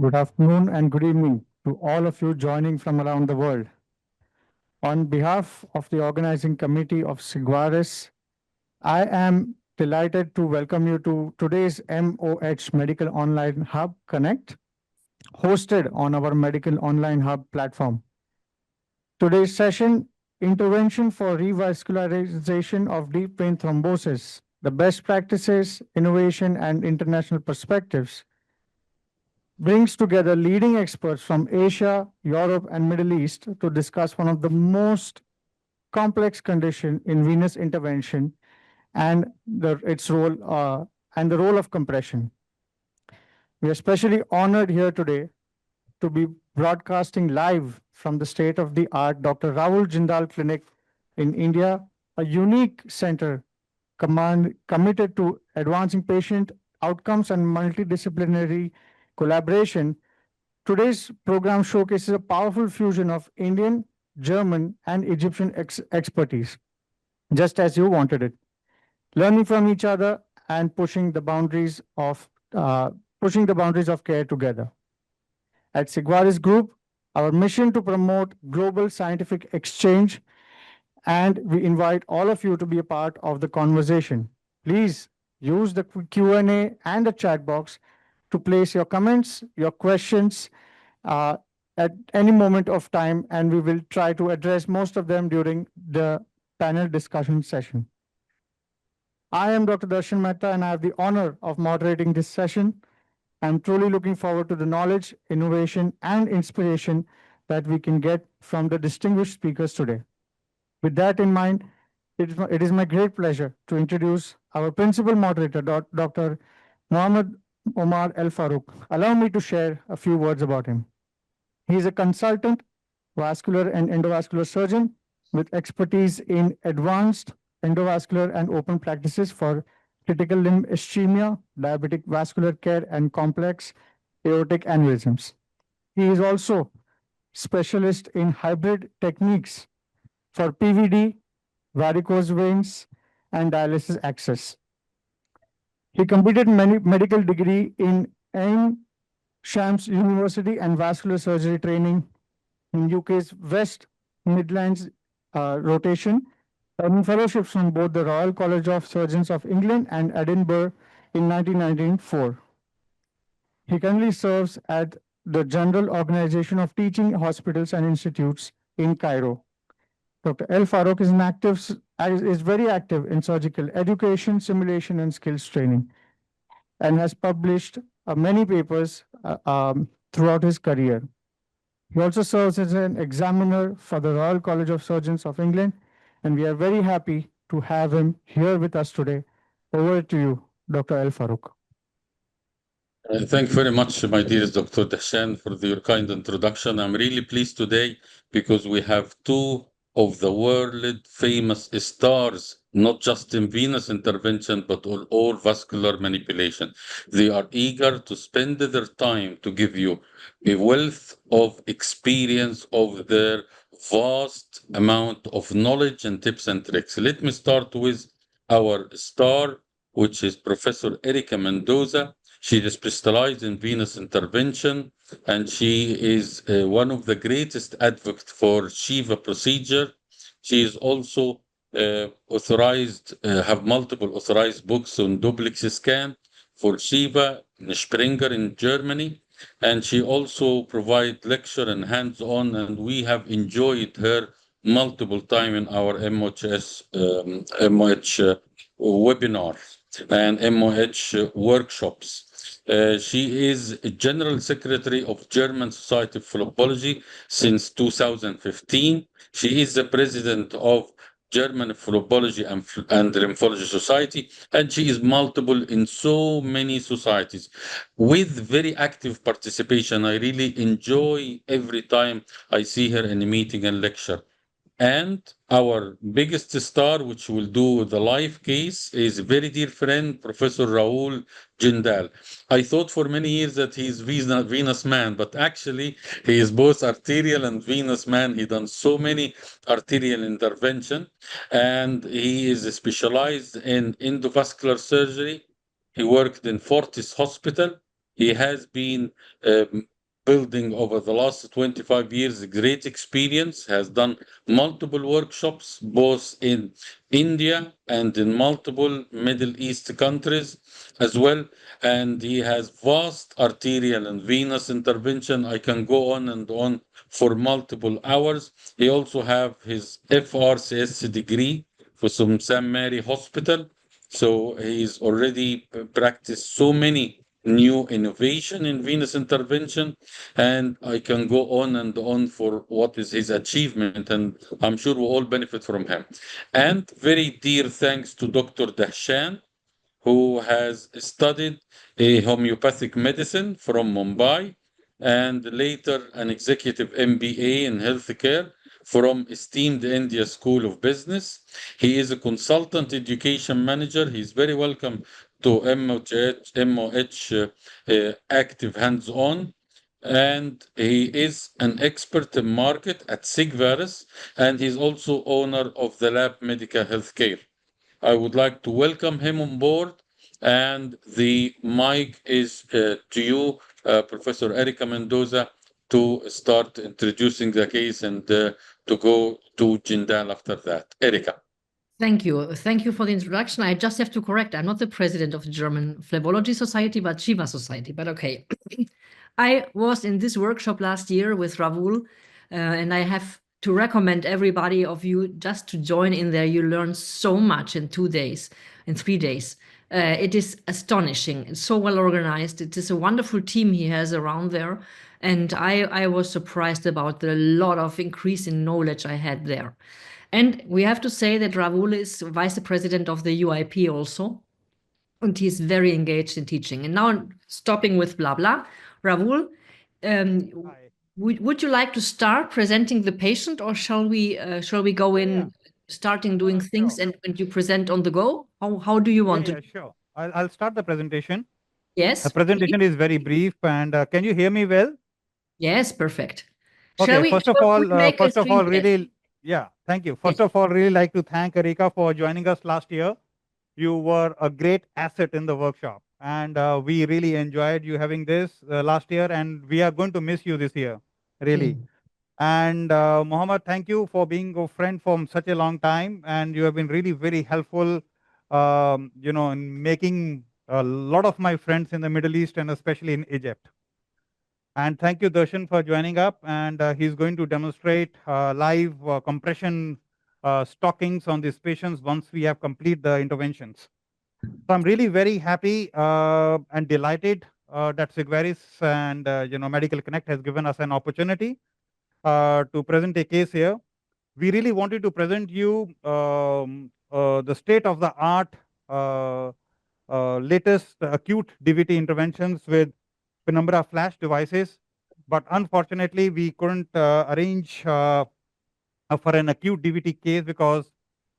Good afternoon and good evening to all of you joining from around the world. On behalf of the organizing committee of Siguaris, I am delighted to welcome you to today's MOH Medical Online Hub Connect, hosted on our Medical Online Hub platform. Today's session, Intervention for Revascularization of Deep Vein Thrombosis, the best practices, innovation, and international perspectives, brings together leading experts from Asia, Europe, and Middle East to discuss one of the most complex condition in venous intervention and its role and the role of compression. We are especially honored here today to be broadcasting live from the state-of-the-art Dr. Ravul Jindal Clinic in India, a unique center committed to advancing patient outcomes and multidisciplinary collaboration. Today's program showcases a powerful fusion of Indian, German, and Egyptian expertise, just as you wanted it, learning from each other and pushing the boundaries of care together. At Siguaris Group, our mission to promote global scientific exchange, and we invite all of you to be a part of the conversation. Please use the Q&A and the chat box to place your comments, your questions uh, at any moment of time, and we will try to address most of them during the panel discussion session. I am Dr. Darshan Mehta, and I have the honor of moderating this session. I'm truly looking forward to the knowledge, innovation, and inspiration that we can get from the distinguished speakers today. With that in mind, it is my great pleasure to introduce our principal moderator, Dr. Mohamed Omar Elfarok. Allow me to share a few words about him. He is a consultant, vascular and endovascular surgeon with expertise in advanced endovascular and open practices for critical limb ischemia, diabetic vascular care, and complex aortic aneurysms. He is also specialist in hybrid techniques for PVD, varicose veins, and dialysis access. He completed medical degree in Ain Shams University and vascular surgery training in UK's West Midlands rotation, earning fellowships from both the Royal College of Surgeons of England and Edinburgh in 1994. He currently serves at the General Organization of Teaching Hospitals and Institutes in Cairo. Dr. Elfarok is very active in surgical education, simulation, and skills training, and has published many papers throughout his career. He also serves as an examiner for the Royal College of Surgeons of England, and we are very happy to have him here with us today. Over to you, Dr. Elfarok. Thank you very much, my dearest Dr. Darshan, for your kind introduction. I'm really pleased today because we have two of the world famous stars, not just in venous intervention, but all vascular manipulation. They are eager to spend their time to give you a wealth of experience of their vast amount of knowledge and tips and tricks. Let me start with our star, which is Professor Erika Mendoza. She is specialized in venous intervention, and she is one of the greatest advocates for Shiva procedure. She is also have multiple authorized books on duplex scan for Shiva in Springer in Germany. And she also provides lecture and hands-on, and we have enjoyed her multiple time in our MOH webinars and MOH workshops. She is General Secretary of German Society of Phlebology since 2015. She is the President of German Phlebology and Lymphology Society, and she is multiple in so many societies with very active participation. I really enjoy every time I see her in a meeting and lecture. And our biggest star, which will do the live case, is very dear friend, Professor Ravul Jindal. I thought for many years that he's Venus man, but actually he is both arterial and venous man. He done so many arterial intervention, and he is specialized in endovascular surgery. He worked in Fortis Hospital. He has been building over the last 25 years great experience, has done multiple workshops both in India and in multiple Middle East countries as well. And he has vast arterial and venous intervention. I can go on and on for multiple hours. He also have his FRCS degree from St. Mary Hospital. So he's already practiced so many new innovation in venous intervention, and I can go on and on for what is his achievement, and I'm sure we all benefit from him. And very dear thanks to Dr. Darshan, who has studied a homeopathic medicine from Mumbai and later an executive MBA in healthcare from esteemed India School of Business. He is a consultant education manager. He's very welcome to MOH Active Hands On. And he is an expert in market at Sigvaris, and he's also owner of the Lab Medical Healthcare. I would like to welcome him on board, and the mic is to you, Professor Erika Mendoza, to start introducing the case and to go to Jindal after that. Erika. Thank you. Thank you for the introduction. I just have to correct, I'm not the president of the German Phlebology Society, but Shiva Society, but okay. I was in this workshop last year with Ravul, and I have to recommend everybody of you just to join in there. You learn so much in 2 days, in 3 days. It is astonishing. It's so well organized. It is a wonderful team he has around there. And I was surprised about the lot of increase in knowledge I had there. And we have to say that Ravul is vice president of the UIP also, and he's very engaged in teaching. And now stopping with blah blah, Ravul, Hi. would you like to start presenting the patient, or shall we go in Yeah. starting doing things Sure. and you present on the go? How do you want Yeah, to? sure. I'll start the presentation. Yes. The presentation is very brief, and can you hear me well? Yes, perfect. Okay. Shall we make a First of all, screen test? really, yeah, thank you. First Yes. of all, really like to thank Erika for joining us last year. You were a great asset in the workshop, and we really enjoyed you having this last year, and we are going to miss you this year, really. Mm. And Mohamed, thank you for being a friend for such a long time, and you have been really very helpful, in making a lot of my friends in the Middle East and especially in Egypt. And thank you, Darshan, for joining up. And he's going to demonstrate live compression stockings on these patients once we have complete the interventions. So I'm really very happy and delighted that Sigvaris and Medical Connect has given us an opportunity to present a case here. We really wanted to present you the state of the art latest acute DVT interventions with penumbra flash devices. But unfortunately, we couldn't arrange for an acute DVT case because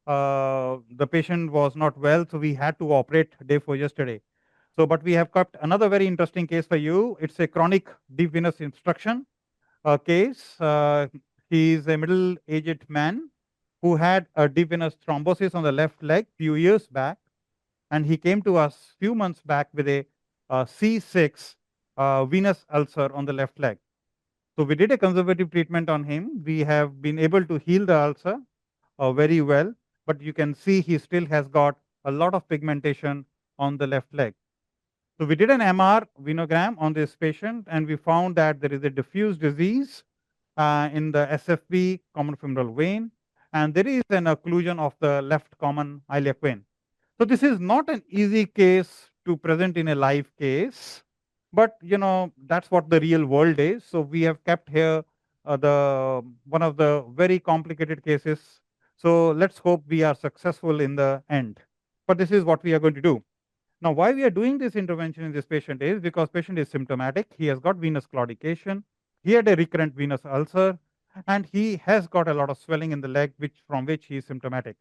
the patient was not well, so we had to operate day for yesterday. So, but we have kept another very interesting case for you. It's a chronic deep venous obstruction case. He is a middle-aged man who had a deep venous thrombosis on the left leg few years back, and he came to us few months back with a C6 venous ulcer on the left leg. So we did a conservative treatment on him. We have been able to heal the ulcer very well, but you can see he still has got a lot of pigmentation on the left leg. So we did an MR venogram on this patient, and we found that there is a diffuse disease in the SFV common femoral vein, and there is an occlusion of the left common iliac vein. So this is not an easy case to present in a live case, but that's what the real world is. So we have kept here the one of the very complicated cases. So let's hope we are successful in the end. But this is what we are going to do. Now, why we are doing this intervention in this patient is because patient is symptomatic. He has got venous claudication. He had a recurrent venous ulcer, and he has got a lot of swelling in the leg, from which he is symptomatic.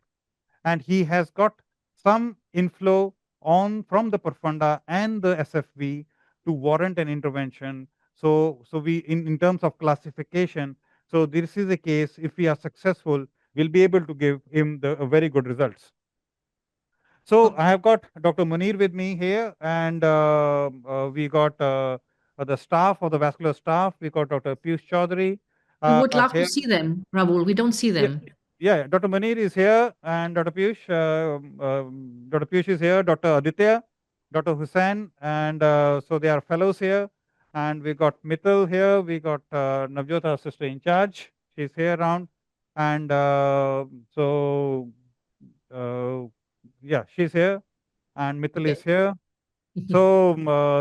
And he has got some inflow on from the profunda and the SFV to warrant an intervention. So we, in terms of classification, so this is a case, if we are successful, we'll be able to give him the very good results. So I have got Dr. Munir with me here, and we got the staff of the vascular staff. We got Dr. Piyush Chaudhary. We would love Here. to see them, Ravul. We don't see them. Yeah, Dr. Munir is here, and Dr. Piyush. Dr. Piyush is here. Dr. Aditya, Dr. Hussain, and so they are fellows here. And we got Mithil here. We got Navjot, our sister in charge. She's here around, and so yeah, she's here, and Mithil is here. So,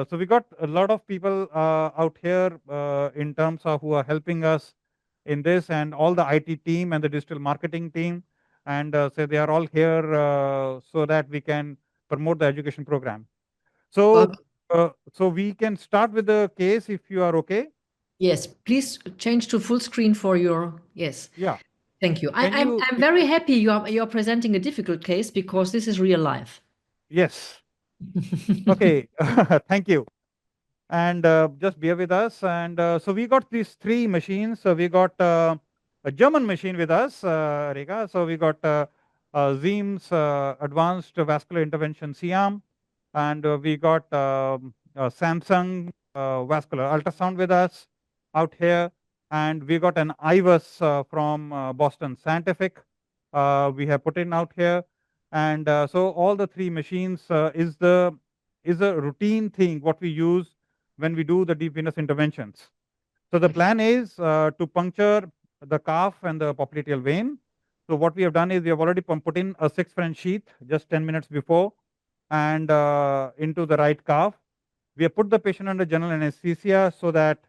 so we got a lot of people out here in terms of who are helping us in this, and all the IT team and the digital marketing team, and so they are all here so that we can promote the education program. So, so we can start with the case if you are okay. Yes, please change to full screen for your yes. Yeah. Thank you. I'm very happy you're presenting a difficult case because this is real life. Yes. Okay. Thank you. And just bear with us. And so we got these three machines. So we got a German machine with us, Erika. So we got Zeem's Advanced Vascular Intervention C-arm, and we got Samsung Vascular Ultrasound with us out here, and we got an IVUS from Boston Scientific. We have put in out here, and so all the three machines is a routine thing what we use when we do the deep venous interventions. So the plan is to puncture the calf and the popliteal vein. So what we have done is we have already put in a 6 French sheath just 10 minutes before, and into the right calf. We have put the patient under general anesthesia so that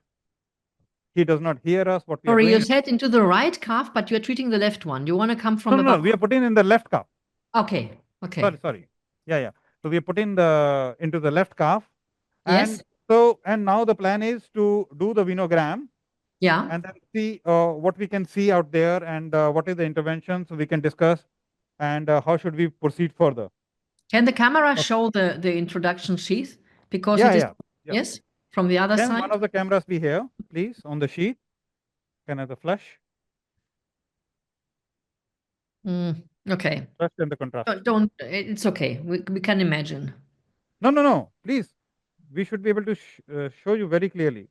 he does not hear us what we are doing. You said into the right calf, but you are treating the left one. You want to come from No, we are putting in the left calf. Okay. Sorry. Yeah. So we are putting into the left calf. Yes. And now the plan is to do the venogram. Yeah. And then see what we can see out there, and what is the intervention, so we can discuss, and how should we proceed further. Can the camera show the introduction sheath? Because yes, from the other side. Can one of the cameras be here, please, on the sheet? Can I have the flash? Okay. Flash and the contrast. It's okay. We can imagine. No. Please, we should be able to show you very clearly.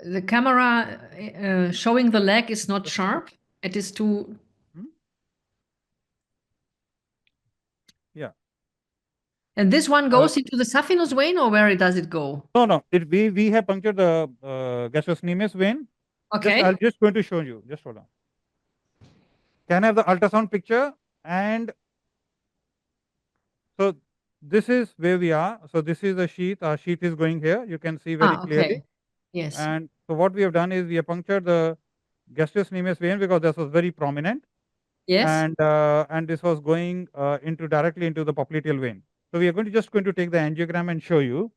The camera showing the leg is not sharp. It is too. Yeah. And this one goes into the saphenous vein, or where does it go? No. We have punctured the gastrocnemius vein. Okay. I'm just going to show you. Just hold on. Can I have the ultrasound picture? And so this is where we are. So this is the sheath. Our sheath is going here. You can see very clearly. Yes. And so what we have done is we have punctured the gastrocnemius vein because this was very prominent. Yes. And this was going directly into the popliteal vein. So we are just going to take the angiogram and show you.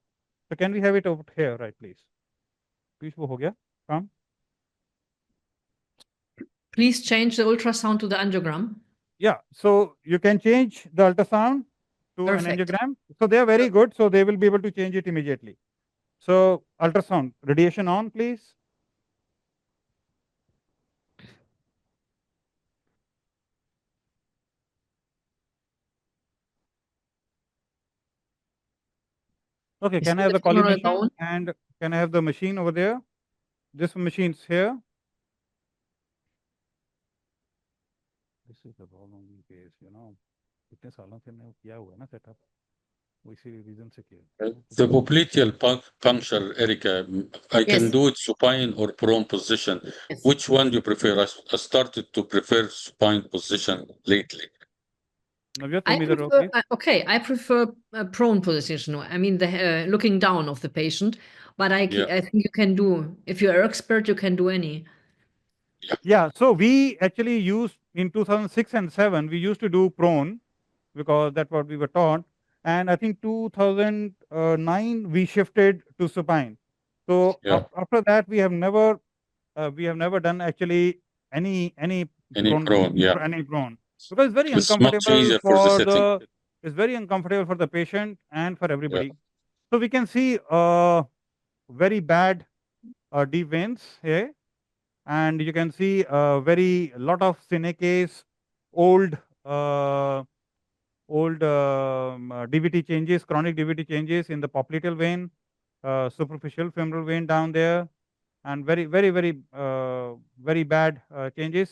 So can we have it over here, right, please? Come. Please change the ultrasound to the angiogram. Yeah, so you can change the ultrasound to an angiogram. So they are very good. So they will be able to change it immediately. So ultrasound, radiation on, please. Okay, can I have the collie machine? And can I have the machine over there? This machine's here. This is the problem case, इतने सालों से मैंने किया हुआ है ना setup, वो इसी रीजन से किया. The popliteal puncture, Erika, I can do it supine or prone position. Yes. Which one do you prefer? I started to prefer supine position lately. I prefer prone position. I mean, the looking down of the patient. But I think you can do, if you're an expert, you can do any. Yeah. So we actually used in 2006 and 2007, we used to do prone because that's what we were taught. And I think 2009 we shifted to supine. So after that we have never done actually any prone. Any prone. Because it's very uncomfortable it's very uncomfortable for the patient and for everybody. Yeah. So we can see very bad deep veins here, and you can see a lot of synechias, old DVT changes, chronic DVT changes in the popliteal vein, superficial femoral vein down there, and very bad changes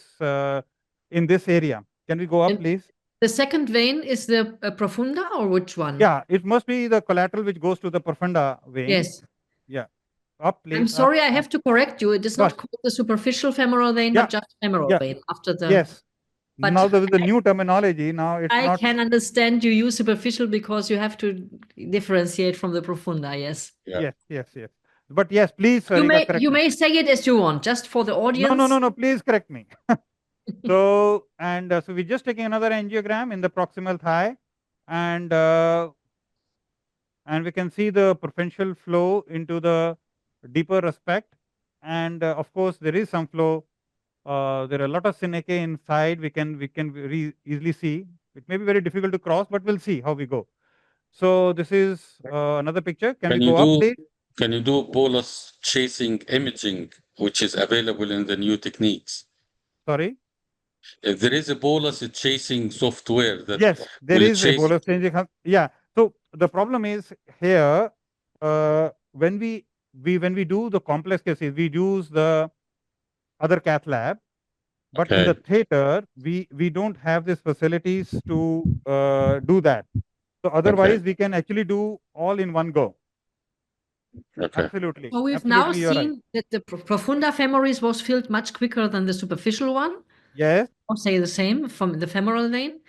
in this area. Can we go up, And please? the second vein is the profunda, or which one? Yeah, it must be the collateral which goes to the profunda vein. Yes. Yeah. Up, please. I'm sorry, I up. have to correct you. It is not called the superficial femoral vein, Yeah, but just femoral yeah. vein after the. Yes. But Now with the new terminology, now it's I not. can understand you use superficial because you have to differentiate from the profunda. Yes. Yeah. Yes. But yes, please, You Erika, may correct you me. may say it as you want, just for the audience. No. Please correct me. So we're just taking another angiogram in the proximal thigh, and we can see the preferential flow into the deeper respect, and of course there is some flow. There are a lot of synechiae inside. We can easily see. It may be very difficult to cross, but we'll see how we go. So this is another picture. Can we go up, please? Can you do bolus chasing imaging, which is available in the new techniques? Sorry. There is a bolus chasing software that Yes, there will is a chase. bolus changing. Yeah. So the problem is here, when we do the complex cases, we use the other cath lab, but in the theater we don't have these facilities to do that. So otherwise we can actually do all in one go. Okay. Absolutely. So we've now Absolutely, you're right. seen that the profunda femoris was filled much quicker than the superficial one. Yes. Or say the same from the femoral vein.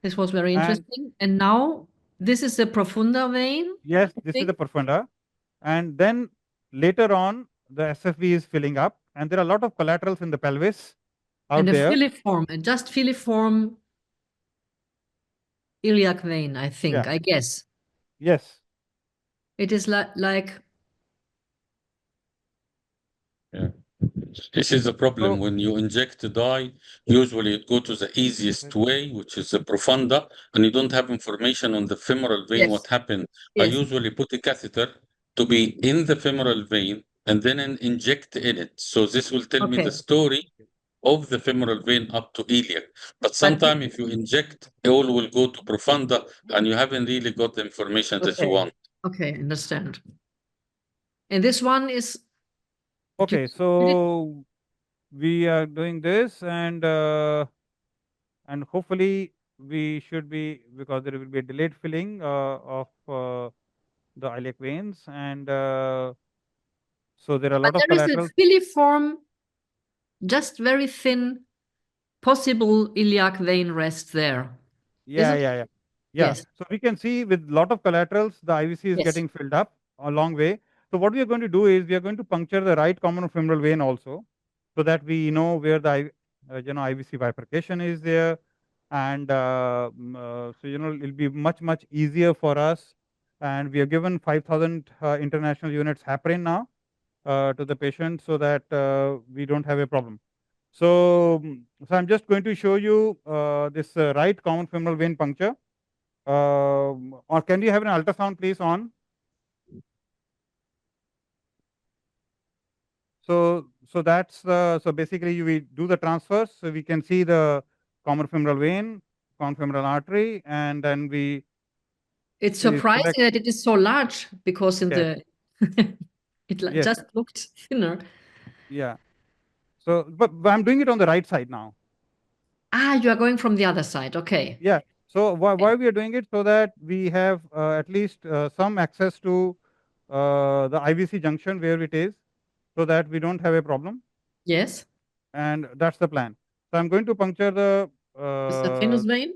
This was very And interesting. And now this is the profunda vein. yes, I this is think. the profunda. And then later on, the SFV is filling up, and there are a lot of collaterals in the pelvis out And a there. filiform, and just filiform iliac vein, I think, I guess. Yes. It is like. Yeah. This is the problem. So When you inject a dye, usually you go to the easiest way, which is the profunda, and you don't have information on the femoral vein, what happened. I Yes. usually put a catheter to be in the femoral vein and then inject in it. So this will tell me the story of the femoral vein up to iliac. But sometimes if you inject, all will go to profunda and you haven't really got the information that you want. Okay, understand. And this one is. okay, so we are doing this, and hopefully we should be, because there will be a delayed filling of the iliac veins, and so there are a lot of collaterals. There is a filiform, just very thin, possible iliac vein rest there. Yeah. Yes. So we can see with lot of collaterals, the IVC is getting filled up a long way. So what we are going to do is we are going to puncture the right common femoral vein also, so that we know where the IVC bifurcation is there, and so it'll be much easier for us. And we are given 5,000 international units heparin now to the patient, so that we don't have a problem. So I'm just going to show you this right common femoral vein puncture. Or can you have an ultrasound, please, on? So that's so basically we do the transfers, so we can see the common femoral vein, common femoral artery, and then we. It's surprising that it is so large, because in the it just looked thinner. Yeah. So, but I'm doing it on the right side now. You are going from the other side. Okay. Yeah. So why we are doing it? So that we have at least some access to the IVC junction where it is, so that we don't have a problem. Yes. And that's the plan. So I'm going to puncture the. Is the venous vein?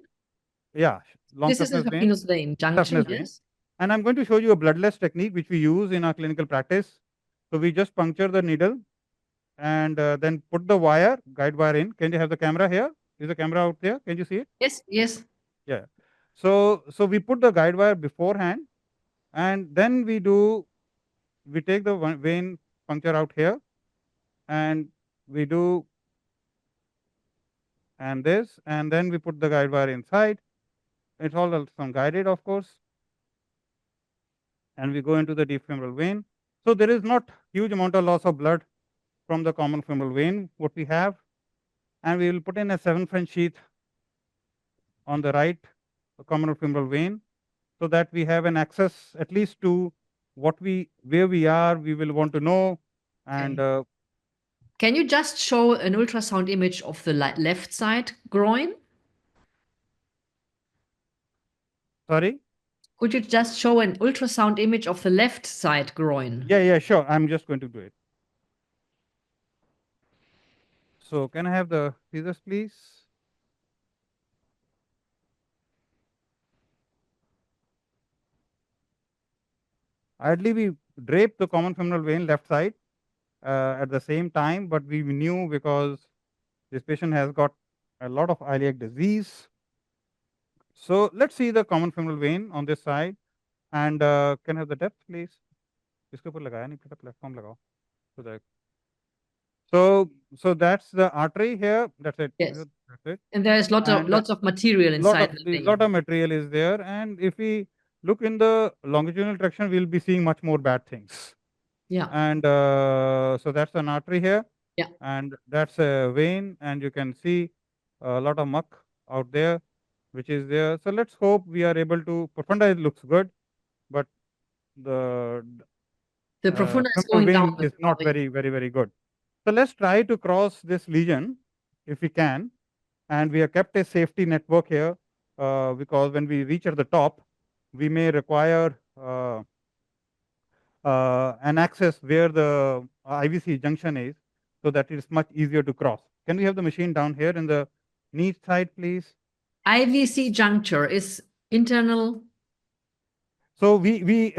Yeah, long this is a venous vein junction. Yes. And I'm going to show you a bloodless technique which we use in our clinical practice. So we just puncture the needle, and then put the wire, guide wire in. Can you have the camera here? Is the camera out there? Can you see it? Yes. Yeah. So we put the guide wire beforehand, and then we take the vein puncture out here, and we do this, and then we put the guide wire inside. It's all some guided, of course, and we go into the deep femoral vein. So there is not huge amount of loss of blood from the common femoral vein what we have, and we will put in a 7 French sheath on the right common femoral vein, so that we have an access at least to where we are, we will want to know. And Can you just show an ultrasound image of the left side groin? sorry. Could you just show an ultrasound image of the left side groin? Yeah, sure. I'm just going to do it. So can I have the scissors, please? Ideally, we drape the common femoral vein left side at the same time, but we knew because this patient has got a lot of iliac disease. So let's see the common femoral vein on this side, and can I have the depth, please? इसके ऊपर लगाया नहीं पता, platform लगाओ. So that's the artery here. That's it. Yes. That's it. And there is lots of material inside the vein. Lot of material is there, and if we look in the longitudinal traction, we'll be seeing much more bad things. Yeah. And so that's an artery here. Yeah. And that's a vein, and you can see a lot of muck out there, which is there. So let's hope we are able to. Profunda looks good, but the profunda is femoral going down. vein is not very good. So let's try to cross this lesion if we can, and we have kept a safety network here because when we reach at the top, we may require an access where the IVC junction is, so that it is much easier to cross. Can we have the machine down here in the knee side, please? IVC juncture is internal. So we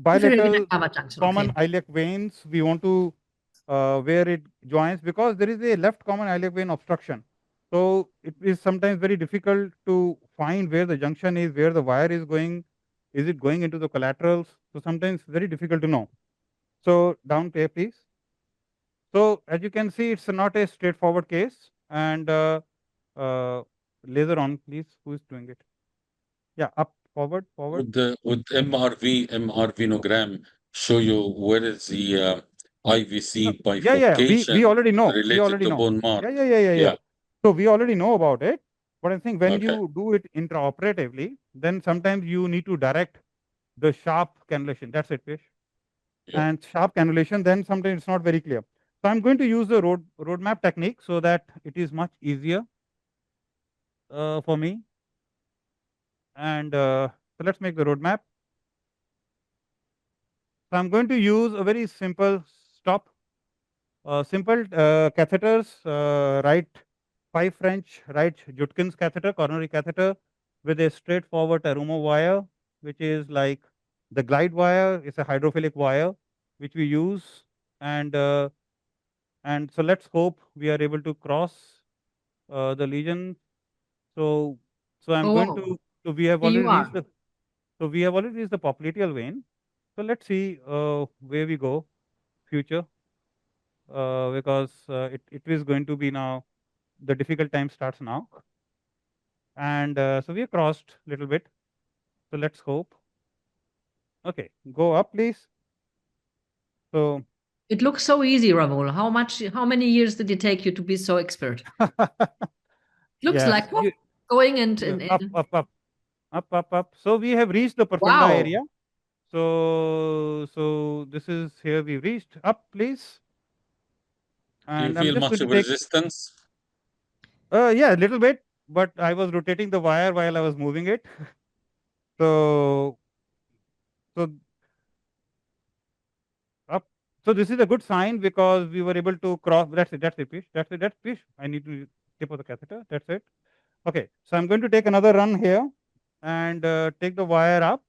bilateral common Okay. iliac veins, we want to where it joins, because there is a left common iliac vein obstruction. So it is sometimes very difficult to find where the junction is, where the wire is going. Is it going into the collaterals? So sometimes very difficult to know. So down here, please. So as you can see, it's not a straightforward case. And laser on, please. Who is doing it? Yeah, up, forward. Would MR Venogram show you where is the IVC bifurcation we already know. related to bone marrow? Yeah. So we already know about it. But I think when Okay. you do it intraoperatively, then sometimes you need to direct the sharp cannulation. That's it, Pish. Yeah. And sharp cannulation, then sometimes it's not very clear. So I'm going to use the roadmap technique so that it is much easier for me. And so let's make the roadmap. So I'm going to use a very simple stop. Simple catheters, right 5 French, right Judkins catheter, coronary catheter with a straightforward Terumo wire, which is like the glide wire. It's a hydrophilic wire which we use, and so let's hope we are able to cross the lesion. So I'm going to. So we have already reached the. So we have already reached the popliteal vein. So let's see where we go, future. Because it is going to be now, the difficult time starts now. And so we have crossed a little bit. So let's hope. Okay, go up, please. So it looks so easy, Ravul. How many years did it take you to be so expert? Looks yes, like going and up. So we have reached the profunda area. So this is here we reached. Up, please. And do you feel much of resistance? Yeah, a little bit, but I was rotating the wire while I was moving it. So up. So this is a good sign because we were able to cross. That's it, Pish. That's Pish. I need to tip of the catheter. That's it. Okay. So I'm going to take another run here and take the wire up.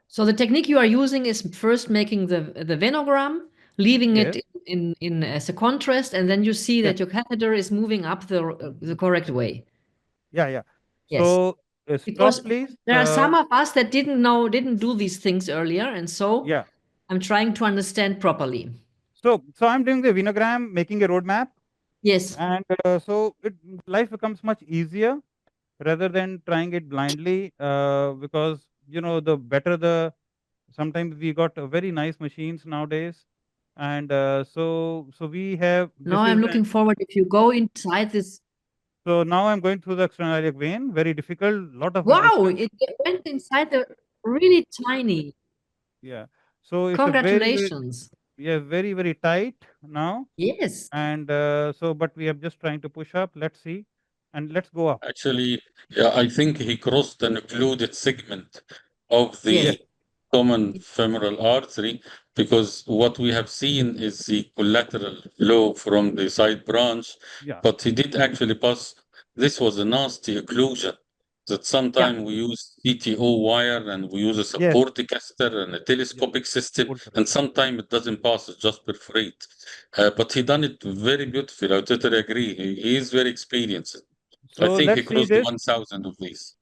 So the technique you are using is first making the venogram, leaving it in as a contrast, and then you see that your catheter is moving up the correct way. Yeah. Yes. So because stop, please. There are some of us that didn't do these things earlier, and so I'm trying to understand properly. So I'm doing the venogram, making a roadmap. Yes. And so life becomes much easier rather than trying it blindly, because the better sometimes we got very nice machines nowadays, and so we have. Now I'm looking forward if you go inside this. So now I'm going through the external iliac vein. Very difficult. Lot of wow! resistance. It went inside the. really tiny. Yeah. So it's a Congratulations. very tight now. Yes. And but we are just trying to push up. Let's see. And let's go up. Actually, yeah, I think he crossed an occluded segment of Yes. the common femoral artery, because what we have seen is the collateral flow from the side branch, Yeah. but he did actually pass. This was a nasty occlusion that Yeah. sometimes we use CTO wire and we use a Yes. supporting catheter and a Yeah. telescopic system, Good and catheter. sometimes it doesn't pass, it just perforate. But he done it very beautifully. I totally agree. He is very experienced. I So think he let's see crossed this. 1,000 of these.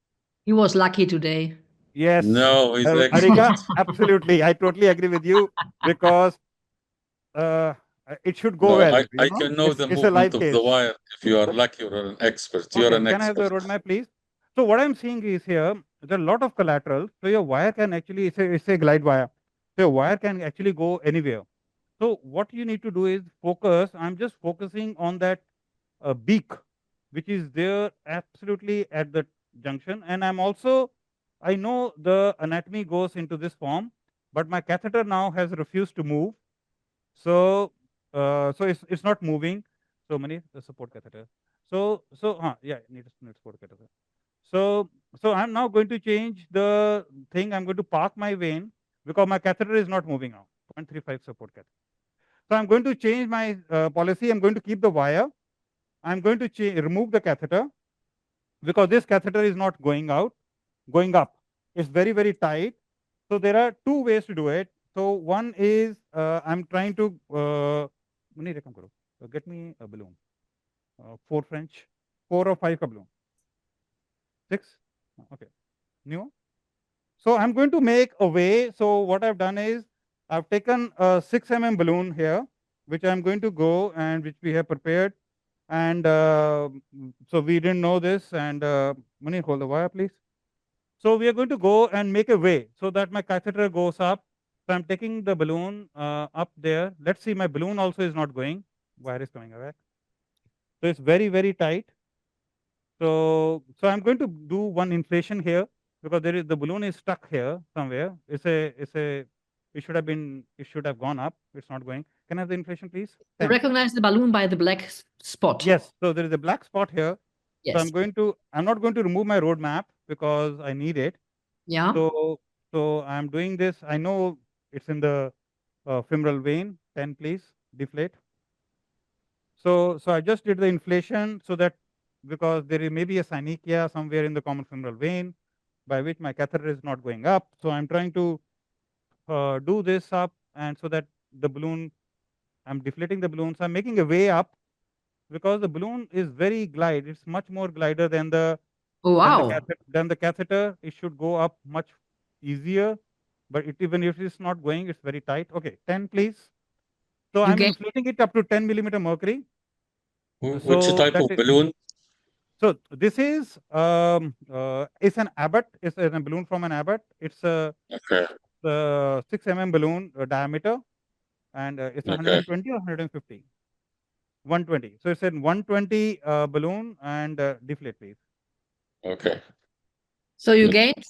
He was lucky today. Yes. No, he's Erika, excellent. absolutely. I totally agree with you because uh, it should go No, well. I can know the It's a movement live of the case. wire if you are lucky or an expert. You're Okay, an can I have expert. the roadmap, please? So what I'm seeing is here, there are a lot of collateral. So your wire can actually, it's a glide wire. So your wire can actually go anywhere. So what you need to do is focus. I'm just focusing on that beak, which is there absolutely at the junction. And I know the anatomy goes into this form, but my catheter now has refused to move. So, it's not moving. So many the support catheter. Yeah, need support catheter. So, I'm now going to change the thing. I'm going to park my vein because my catheter is not moving now. 0.35 support catheter. So I'm going to change my policy. I'm going to keep the wire. I'm going to remove the catheter because this catheter is not going up. It's very tight. So there are two ways to do it. So one is I'm trying to get me a balloon. 4 French, 4 or 5 ka balloon. 6. Okay. New. So I'm going to make a way. So what I've done is I've taken a 6 balloon here, which I'm going to go and which we have prepared. And so we didn't know this. And Mani, hold the wire, please. So we are going to go and make a way so that my catheter goes up. So I'm taking the balloon up there. Let's see, my balloon also is not going. Wire is coming back. So it's very tight. So I'm going to do one inflation here because the balloon is stuck here somewhere. It should have gone up. It's not going. Can I have the inflation, please? You 10. recognize the balloon by the black spot. Yes. So there is a black spot here. Yes. So I'm not going to remove my roadmap because I need it. Yeah. So I'm doing this. I know it's in the femoral vein. 10, please. Deflate. So I just did the inflation so that because there may be a synechia somewhere in the common femoral vein by which my catheter is not going up. So I'm trying to do this up, and so that the balloon, I'm deflating the balloon. So I'm making a way up because the balloon is very glide. It's much more glider than the Oh, wow. than the catheter. It should go up much easier, but even if it's not going, it's very tight. Okay, 10, please. So You I'm get inflating it up to 10 millimeter mercury. Which So type of balloon? So this is it's an Abbott. It's a balloon from an Abbott. It's a Okay. 6 balloon diameter, and it's Okay. 120 or 150. 120. So it's a 120 balloon and deflate, please. Okay. So you Good. gained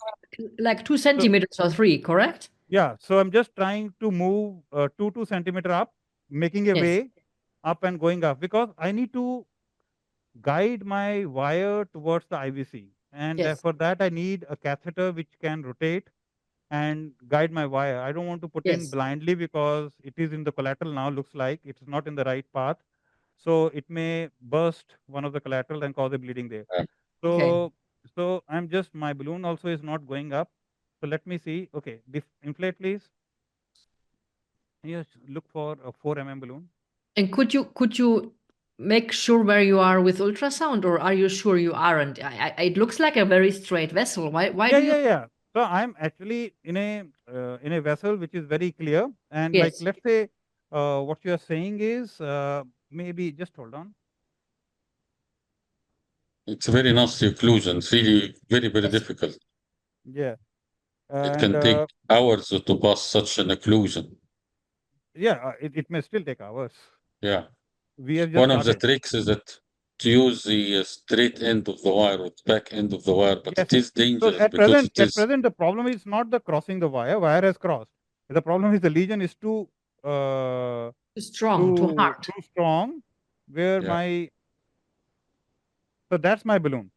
like 2 centimeters or 3, correct? Yeah. So I'm just trying to move 2 centimeter up, making a Yes. way up and going up because I need to guide my wire towards the IVC, and Yes. for that I need a catheter which can rotate and guide my wire. I don't want to put in Yes. blindly because it is in the collateral now, looks like it's not in the right path. So it may burst one of the collateral and cause a bleeding there. Yeah. Okay. So I'm just, my balloon also is not going up. So let me see. Okay, inflate please. Yes, look for a 4 balloon. And could you make sure where you are with ultrasound, or are you sure you aren't? It looks like a very straight vessel. Why do you? Yeah. So I'm actually in a vessel which is very clear, and like Yes. let's say what you are saying is maybe just hold on. It's a very nasty occlusion. It's really very Yes. difficult. Yeah. It And can take hours to pass such an occlusion. yeah, it may still take hours. Yeah. We have just One of the started. tricks is that to use the straight end of the wire or the back end of the wire, but Yes, it is So dangerous at because present, it is. the problem is not the crossing the wire. Wire has crossed. The problem is the lesion is too Too strong, too hard. too strong. Where Yeah. my so that's my balloon.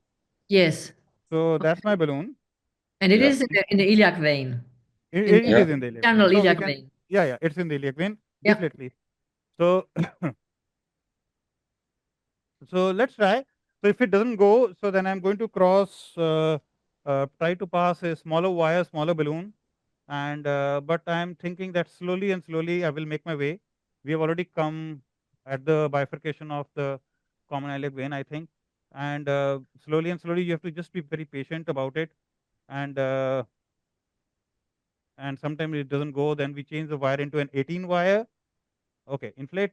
Yes. So that's my balloon. And it Yeah. is in the iliac vein. It Yeah. is in the iliac vein. Internal So we iliac can, vein. yeah, it's in the iliac vein. Yeah. Deflate, please. So so let's try. So if it doesn't go, so then I'm going to cross, try to pass a smaller wire, smaller balloon, and but I'm thinking that slowly and slowly I will make my way. We have already come at the bifurcation of the common iliac vein, I think, and slowly and slowly you have to just be very patient about it, and sometimes it doesn't go. Then we change the wire into an 18 wire. Okay, inflate,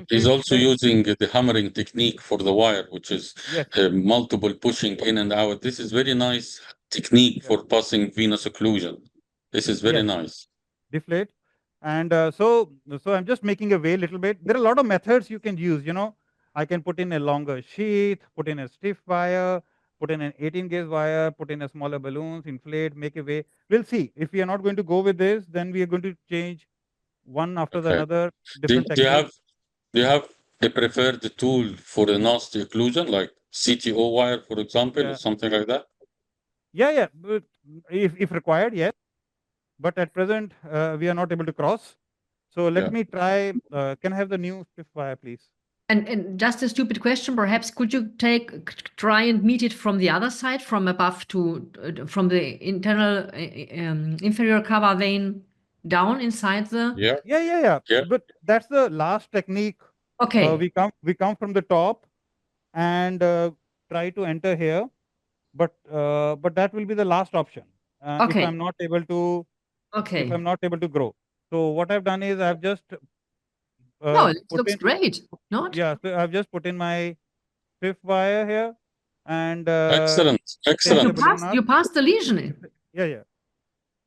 He's also inflate. using the hammering technique for the wire, which is Yes, multiple pushing in and out. This is very nice technique yes, for passing venous occlusion. This is very yes. nice. Deflate. And so I'm just making a way a little bit. There are a lot of methods you can use. I can put in a longer sheath, put in a stiff wire, put in an 18 gauge wire, put in a smaller balloons, inflate, make a way. We'll see. If we are not going to go with this, then we are going to change one after the Okay. another, Do, different do you have techniques. do you have a preferred tool for the nasty occlusion, like CTO wire, for example, or Yeah, something like that? yeah. But if required, yes. But at present, we are not able to cross. So let Yeah. me try. Can I have the new stiff wire, please? And just a stupid question, perhaps could you try and meet it from the other side, from above to from the internal inferior cava vein down inside the? Yeah. Yeah. Yeah. But that's the last technique. Okay. We come from the top and try to enter here, but that will be the last option if Okay. I'm not able to Okay. grow. So what I've done is I've just No, it put looks in, great. Not? yeah. So I've just put in my fifth wire here and Excellent. change the You Excellent. balloon up. passed the lesion. Yeah.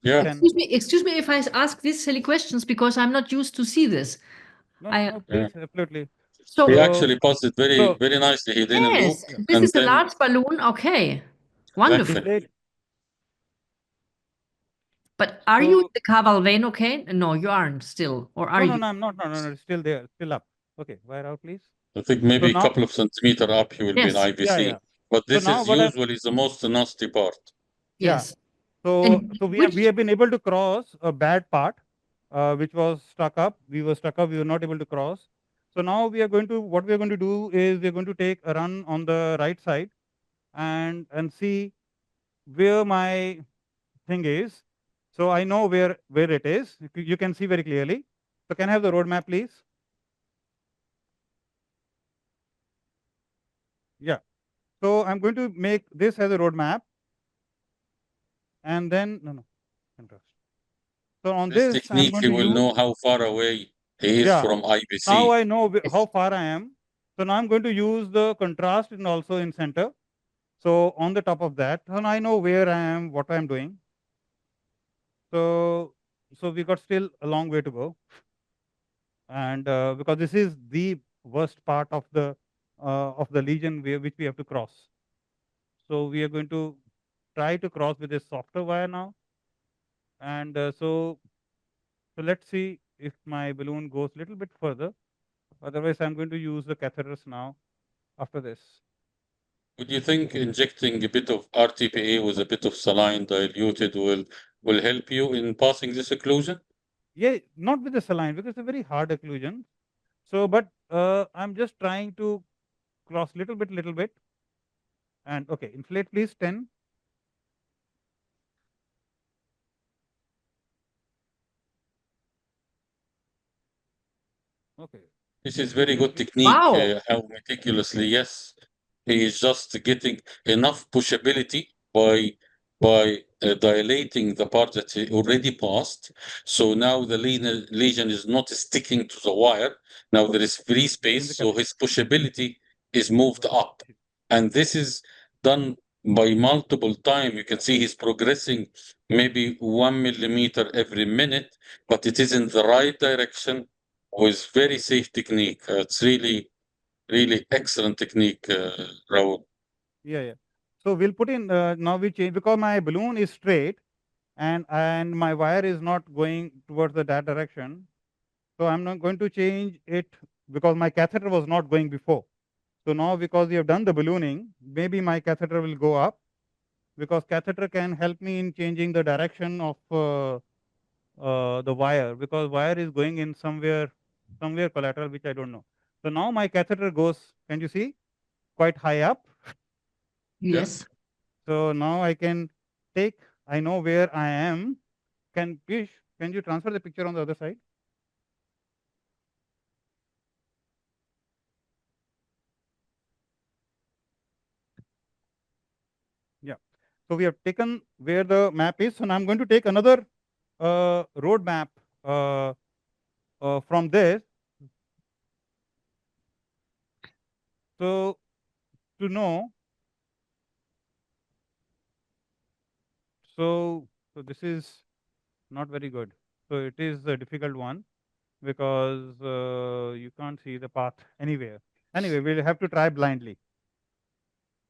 Yeah. Then Excuse me if I ask these silly questions because I'm not used to see this. I no, Yeah. please, absolutely. He so So actually passed it very, so very nicely. He didn't loop, yes, yeah, this and is a then large balloon. Okay. Wonderful. exactly. deflate. But are you in So the caval vein? Okay. No, you aren't still. Or are no, you? I'm not. No, it's still there, still up. Okay, wire out, please. I think So maybe a now, couple of centimeter up, he will be in Yes. IVC. yeah. But So this now is what I've usually the most nasty part. yeah. Yes. So And we which have been able to cross a bad part, which was stuck up. We were stuck up. We were not able to cross. So now what we are going to do is we are going to take a run on the right side and see where my thing is. So I know where it is. You can see very clearly. So can I have the roadmap, please? Yeah. So I'm going to make this as a roadmap, and then no, contrast. So on This this, I'm technique, going he to will use know how far away he is yeah. from Now IVC. I know how yes. far I am. So now I'm going to use the contrast and also in center. So on the top of that, so now I know where I am, what I'm doing. So we got still a long way to go, and because this is the worst part of the lesion which we have to cross. So we are going to try to cross with a softer wire now, and so let's see if my balloon goes a little bit further. Otherwise, I'm going to use the catheters now after this. Would you think injecting a bit of RTPA with a bit of saline diluted will help you in passing this occlusion? Yeah, not with the saline because it's a very hard occlusion. So, but I'm just trying to cross little bit. And okay, inflate please 10. Okay. This is very good Inflate. technique, Wow. how meticulously, yes. He is just getting enough pushability by dilating the part that he already passed. So now the lesion is not sticking to the wire. Now there is free In the space, so catheter. his pushability is moved up. And this is done by multiple time. You can see he's progressing maybe 1 millimeter every minute, but it is in the right direction with very safe technique. It's really really excellent technique, Raul. Yeah, yeah. So we'll put in, now we change, because my balloon is straight and my wire is not going towards that direction. So I'm not going to change it because my catheter was not going before. So now because we have done the ballooning, maybe my catheter will go up, because catheter can help me in changing the direction of the wire, because wire is going in somewhere collateral, which I don't know. So now my catheter goes, can you see, quite high up. Yes. So now I can take, I know where I am. Can Pish, can you transfer the picture on the other side? Yeah. So we have taken where the map is. So now I'm going to take another road map from this. So to know, so this is not very good. So it is a difficult one because you can't see the path anywhere. Anyway, we'll have to try blindly.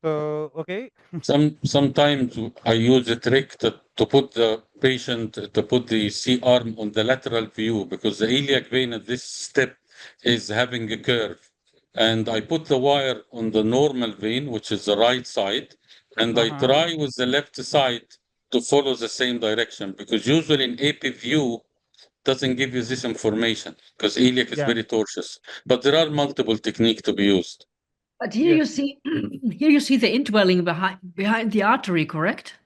So okay. Sometimes I use a trick to put the patient, to put the C arm on the lateral view, because the iliac vein at this step is having a curve. And I put the wire on the normal vein, which is the right side, and I Uh-huh. try with the left side to follow the same direction, because usually in AP view doesn't give you this information, because iliac is Yeah. very tortuous. But there are multiple techniques to be used. But here Yes. you see, here you see the indwelling behind the artery, correct?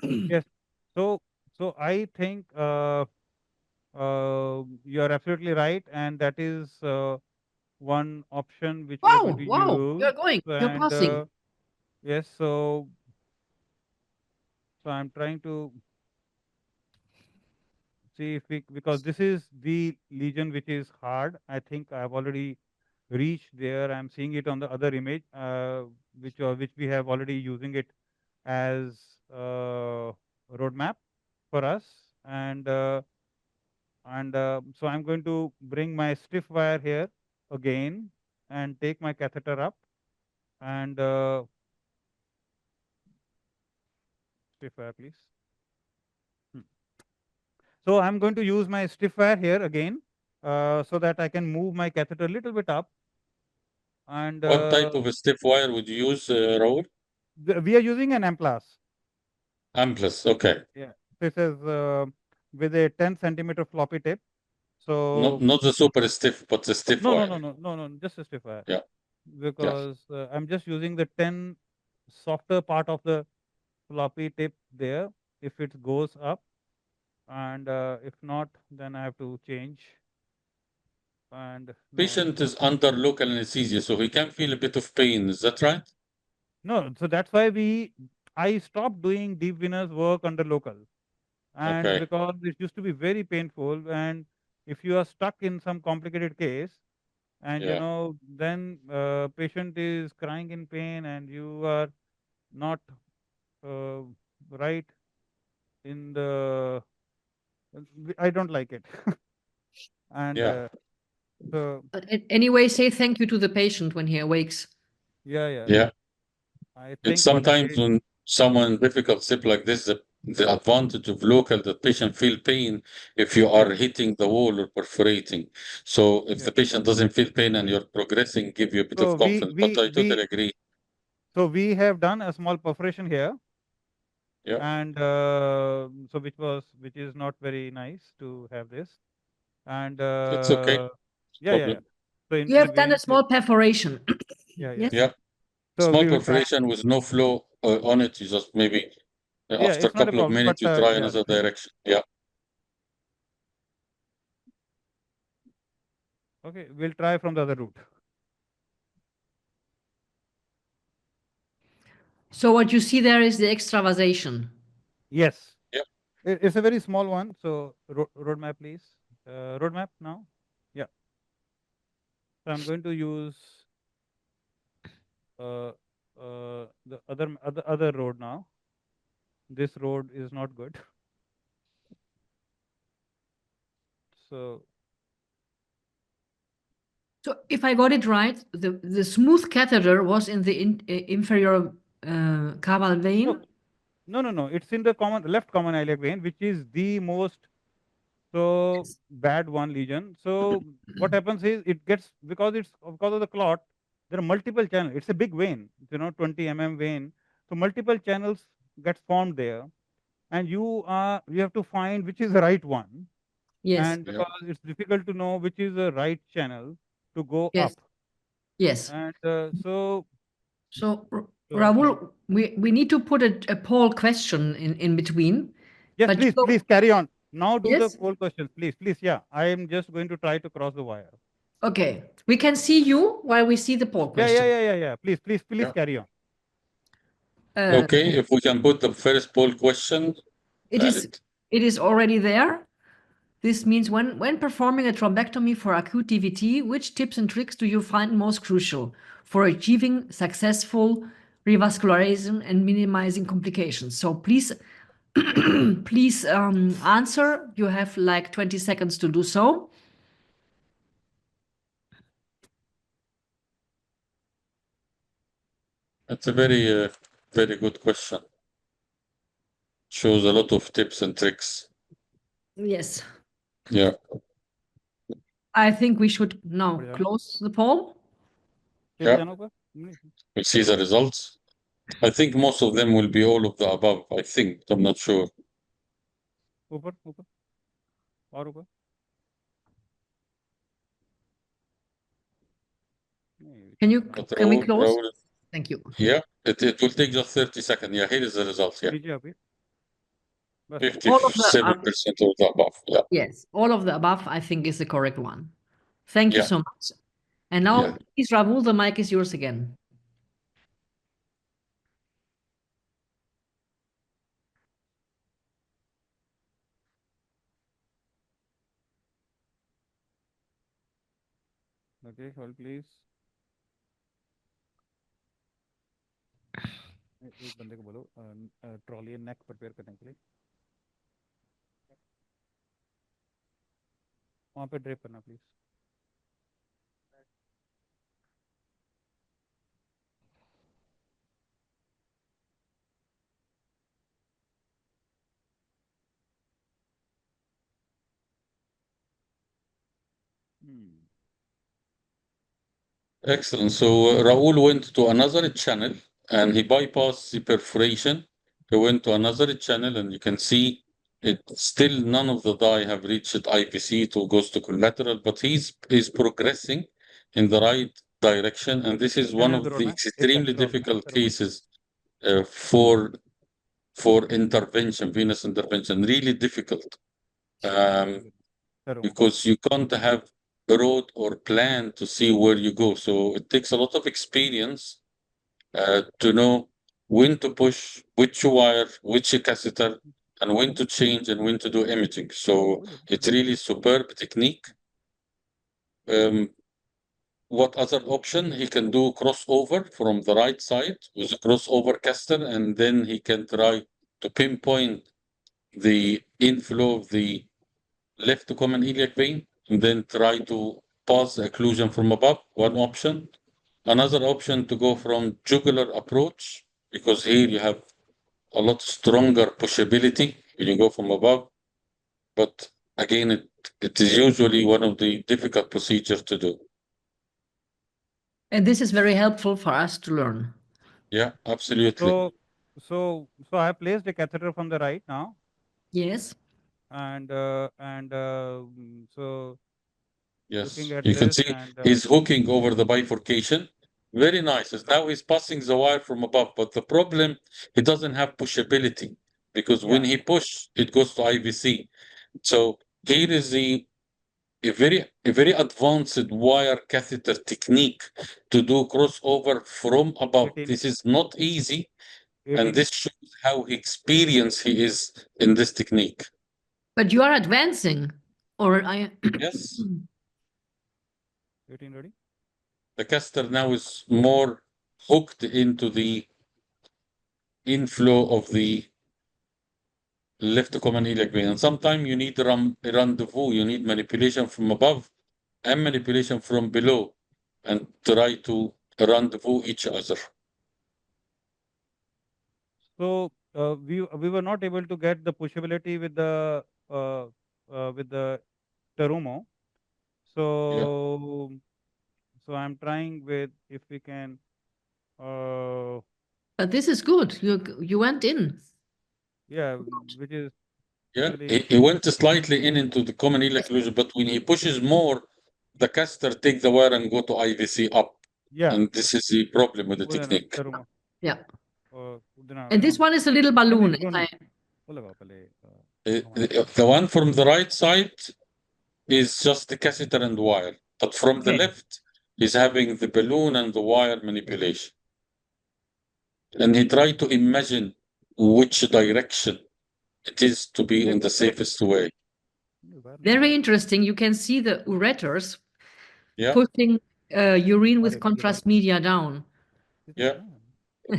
Yes. So so I think you are absolutely right, and that is one option which we are going Wow, to wow, use. you're going, you're And passing. yes, so I'm trying to see if we, because this is the lesion which is hard. I think I've already reached there. I'm seeing it on the other image, which we have already using it as roadmap for us. And so I'm going to bring my stiff wire here again and take my catheter up and stiff wire, please. Hmm. So I'm going to use my stiff wire here again, so that I can move my catheter a little bit up. And What type of a stiff wire would you use, Raul? we are using an amplas. Amplas, okay. Yeah, this is with a 10 centimeter floppy tip. Not So not the super stiff, but the stiff no, no, wire. no, no, no, no, just a stiff wire, Yeah, yeah. because I'm just using the 10 softer part of the floppy tip there. If it goes up, and if not, then I have to change. And no, it's Patient not. is under local anesthesia, so he can feel a bit of pain. Is that right? No, so that's why I stopped doing deep venous work under local, and Okay. because it used to be very painful, and if you are stuck in some complicated case, and Yeah, then patient is crying in pain, and you are not uh, right in the, I don't like it. And yeah, so But anyway, say thank you to the patient when he awakes. yeah, yeah, yeah. I It's think what I sometimes did. when someone difficult step like this, the advantage of local, the patient feel pain if you are Yeah, hitting the wall or perforating. So if yeah. the patient doesn't feel pain and you're progressing, give you a bit So of confidence. But I totally agree. we have done a small perforation here, Yeah, and so which is not very nice to have this. And it's okay. yeah, yeah, yeah. Problem. So You in the have done a vein, small perforation. yeah, yeah. Yes. Yeah. So Small we will try. perforation with no flow on it. You just maybe Yeah, after a it's not a couple of problem, but minutes, you try yeah. another direction. Yeah. Okay, we'll try from the other route. So what you see there is the extravasation. Yes, Yeah. it's a very small one. So roadmap, please. Roadmap now. Yeah. So I'm going to use uh, the other road now. This road is not good. So So if I got it right, the smooth catheter was in the inferior caval vein. No. It's in the left common iliac vein, which is the most bad one lesion. So what happens is it gets, because of the clot, there are multiple channels. It's a big vein, 20 mm vein. So multiple channels get formed there, and you have to find which is the right one. Yes. And because it's difficult to know which is the right channel to go Yes. up. Yes. And so Ravul, we need to put a poll question in between. yes, but please carry on. Now do the Yes. poll questions, please. Yeah, I am just going to try to cross the wire. Okay, we can see you while we see the poll question. Yeah. Please Yeah. carry on. Okay, if we can put the first poll question. It is already there. This means when performing a thrombectomy for acute DVT, which tips and tricks do you find most crucial for achieving successful revascularization and minimizing complications? So please, please answer. You have like 20 seconds to do so. That's a very good question. Shows a lot of tips and tricks. Yes. Yeah. I think we should now close the poll. Yeah. We'll see the results. I think most of them will be all of the above. I think. I'm not sure. Can we close? Thank you. Yeah, it will take just 30 seconds. Yeah, here is the result. Yeah. 57% of the above. Yeah. Yes, all of the above, I think, is the correct one. Thank you so much. And now, please, Ravul, the mic is yours again. Okay, hold please. एक बंदे को बोलो trolley नेक prepare करने के लिए वहाँ पे drape करना please. Excellent. So Raul went to another channel and he bypassed the perforation. He went to another channel and you can see it still none of the dye have reached IPC to goes to collateral, but he's progressing in the right direction. And this is one of the extremely difficult cases for intervention, venous intervention, really difficult. Because you can't have a road or plan to see where you go. So it takes a lot of experience to know when to push, which wire, which catheter, and when to change and when to do imaging. So it's really superb technique. What other option? He can do crossover from the right side with a crossover catheter, and then he can try to pinpoint the inflow of the left common iliac vein and then try to pass the occlusion from above, one option. Another option to go from jugular approach, because here you have a lot stronger pushability when you go from above. But again, it is usually one of the difficult procedures to do. And this is very helpful for us to learn. Yeah, absolutely. So I have placed a catheter from the right now. Yes. And so yes, you can see he's hooking over the bifurcation. Very nice. Now he's passing the wire from above, but the problem, he doesn't have pushability because when he push, it goes to IVC. So here is a very advanced wire catheter technique to do crossover from above. This is not easy, and this shows how experienced he is in this technique. But you are advancing, or I? Yes. 18 ready? The catheter now is more hooked into the inflow of the left common iliac vein. And sometimes you need rendezvous, you need manipulation from above and manipulation from below and try to rendezvous each other. So we were not able to get the pushability with the Terumo. So so I'm trying with if we can. But this is good. You went in. Yeah, which is Yeah, actually he went slightly in into the common iliac occlusion, but when he pushes more, the caster take the wire and go to IVC up. yeah. And this is the problem with the With technique. Terumo. Yeah. Udana, And this one is a little balloon. no, if no. I- The one from the right side is just the catheter and wire, but from the Okay. left, he's having the balloon and the wire manipulation. And he tried to imagine which direction it is to be in the safest way. Very interesting. You can see the ureters Yeah, pushing urine with contrast media down. yeah.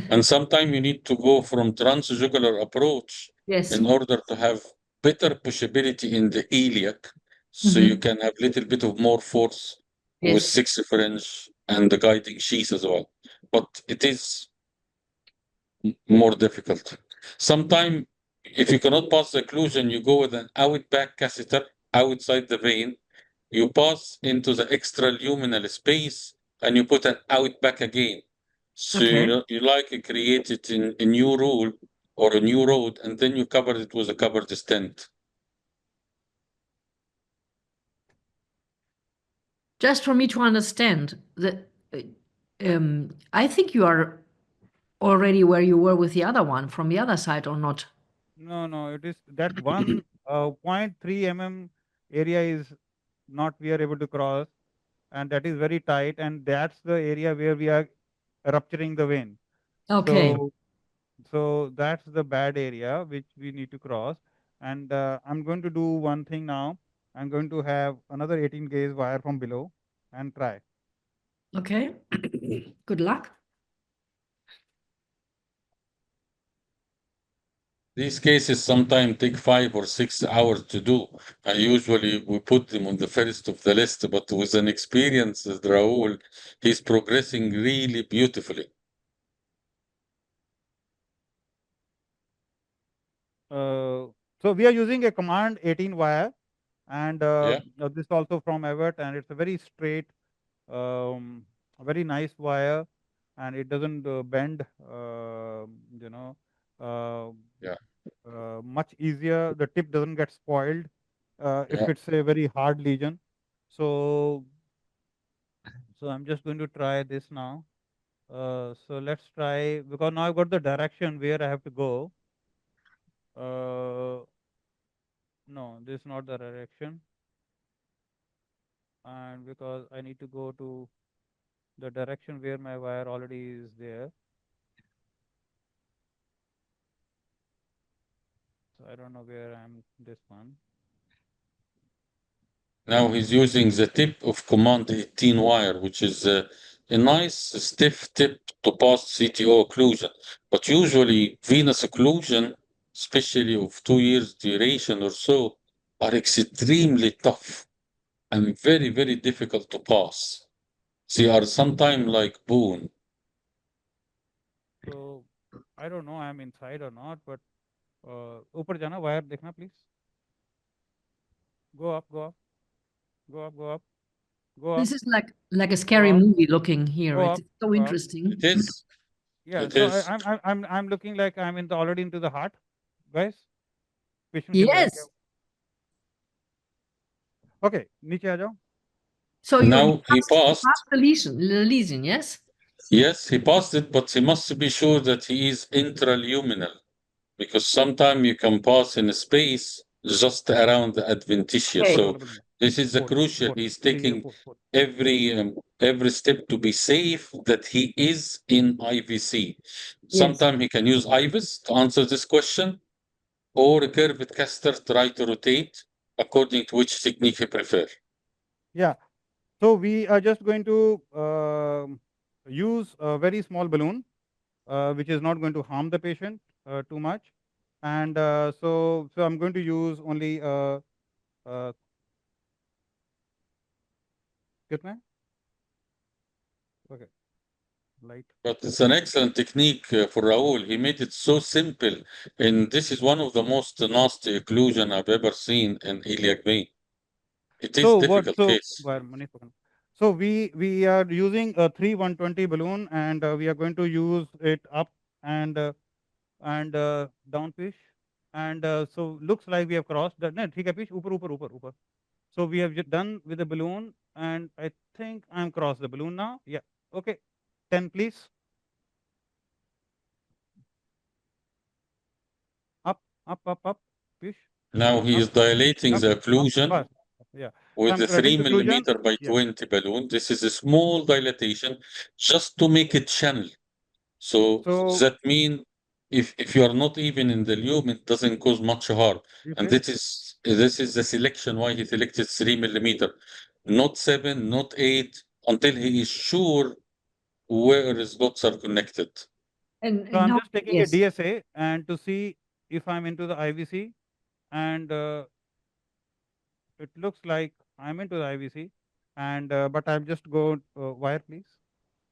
And sometimes you need to go from transjugular approach Yes. in order to have better pushability in the iliac, so you can have little bit of more force with Yes. 6 French and the guiding sheath as well. But it is more difficult. Sometimes, if you cannot pass the occlusion, you go with an out-back catheter outside the vein. You pass into the extraluminal space and you put an out-back again. So Okay. you like create it in a new rule or a new road, and then you cover it with a covered stent. Just for me to understand that, I think you are already where you were with the other one from the other side, or not? No, it is that one 0.3 mm area is not we are able to cross, and that is very tight, and that's the area where we are rupturing the vein. Okay. So that's the bad area which we need to cross. And I'm going to do one thing now. I'm going to have another 18 gauge wire from below and try. Okay. Good luck. These cases sometimes take 5 or 6 hours to do. And usually we put them on the first of the list, but with an experienced Raul, he's progressing really beautifully. So we are using a command 18 wire, and Yeah. this also from Everett, and it's a very straight, a very nice wire, and it doesn't bend, you know, Yeah. much easier. The tip doesn't get spoiled if Yeah. it's a very hard lesion. So I'm just going to try this now. So let's try, because now I've got the direction where I have to go. No, this is not the direction. And because I need to go to the direction where my wire already is there. So I don't know where I'm this one. Now he's using the tip of command 18 wire, which is a nice stiff tip to pass CTO occlusion. But usually venous occlusion, especially of 2 years duration or so, are extremely tough and very, very difficult to pass. They are sometimes like bone. So I don't know I'm inside or not, but ऊपर जाना wire देखना please. Go up, go up, go up, go up, go up. This is like a scary movie looking here. Go It's up, so go up. interesting. It is. Yeah, It so is. I'm looking like I'm in the already into the heart, guys. Patient के अंदर है क्या? Yes. Okay, नीचे आ जाओ. So you Now he passed. passed the lesion, yes? Yes, he passed it, but he must be sure that he is intraluminal, because sometimes you can pass in a space just around the adventitia. Okay. So this is the crucial. He's taking every step to be safe that he is in IVC. Sometimes he can use IVIS to answer this question, or a curved caster try to rotate according to which technique he prefer. Yeah. So we are just going to use a very small balloon, which is not going to harm the patient too much. And so I'm going to use only कितने? Okay, light. But it's an excellent technique for Raul. He made it so simple. And this is one of the most nasty occlusion I've ever seen in iliac vein. It is So what? difficult So case. where money spoken. So we are using a 3 120 balloon, and we are going to use it up and down fish, and so looks like we have crossed the no, ठीक है fish ऊपर ऊपर ऊपर ऊपर. So we have done with the balloon, and I think I'm crossed the balloon now. Yeah. Okay. 10 please. Up up fish. Now he Up is dilating up the up. occlusion Yeah. So with I'm the doing 3 the occlusion. millimeter by Yeah. 20 balloon. This is a small dilatation just to make it channel. So So that mean if you are not even in the lume, it doesn't cause much harm. And okay. this is the selection why he selected 3 millimeter, not 7, not 8, until he is sure where his dots are connected. And So I'm now, just taking a yes. DSA and to see if I'm into the IVC, and it looks like I'm into the IVC, and but I'm just go wire please.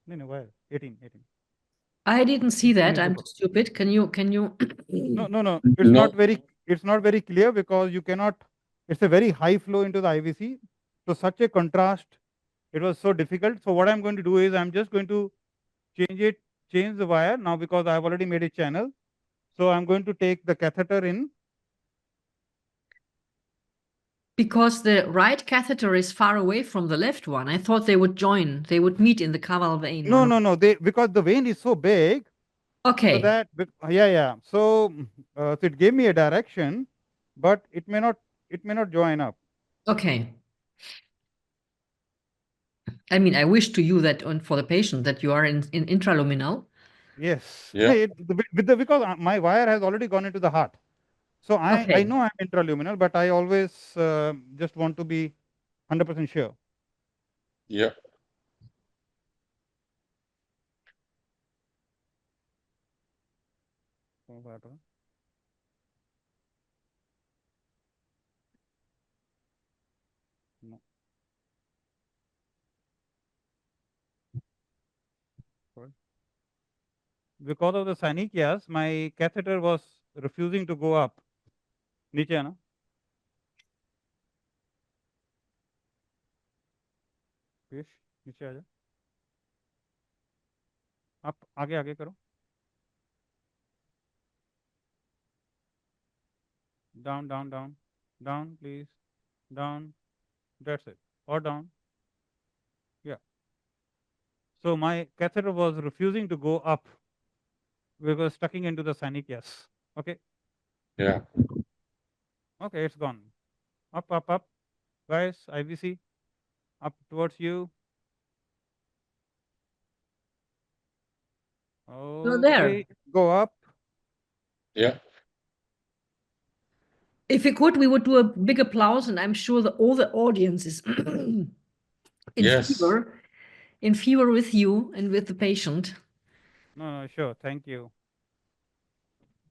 No, wire 18. I didn't see that. Please I'm go. stupid. Can you? No. No, It's not very clear because you cannot. It's a very high flow into the IVC. So such a contrast, it was so difficult. So what I'm going to do is I'm just going to change the wire now because I've already made a channel. So I'm going to take the catheter in. Because the right catheter is far away from the left one. I thought they would join. They would meet in the caval vein. Or No. They because the vein is so big. Okay. So that yeah. So so it gave me a direction, but it may not join up. Okay. I mean, I wish to you that for the patient that you are in intraluminal. Yes. yeah, No, because my wire has already gone into the heart. So I Okay. know I'm intraluminal, but I always just want to be 100% sure. yeah. No. Sorry. Because of the synechnias, my catheter was refusing to go up. नीचे है ना? पीयूष, नीचे आ जा. आप आगे करो. Down, please. Down. That's it. Or down. Yeah. So my catheter was refusing to go up. We were stucking into the synechnias. Okay. Yeah. Okay, it's gone. Up. Guys, IVC. Up towards you. there. Okay. Go up. Yeah. If we could, we would do a big applause, and I'm sure that all the audience is in Yes. fever with you and with the patient. No, sure. Thank you.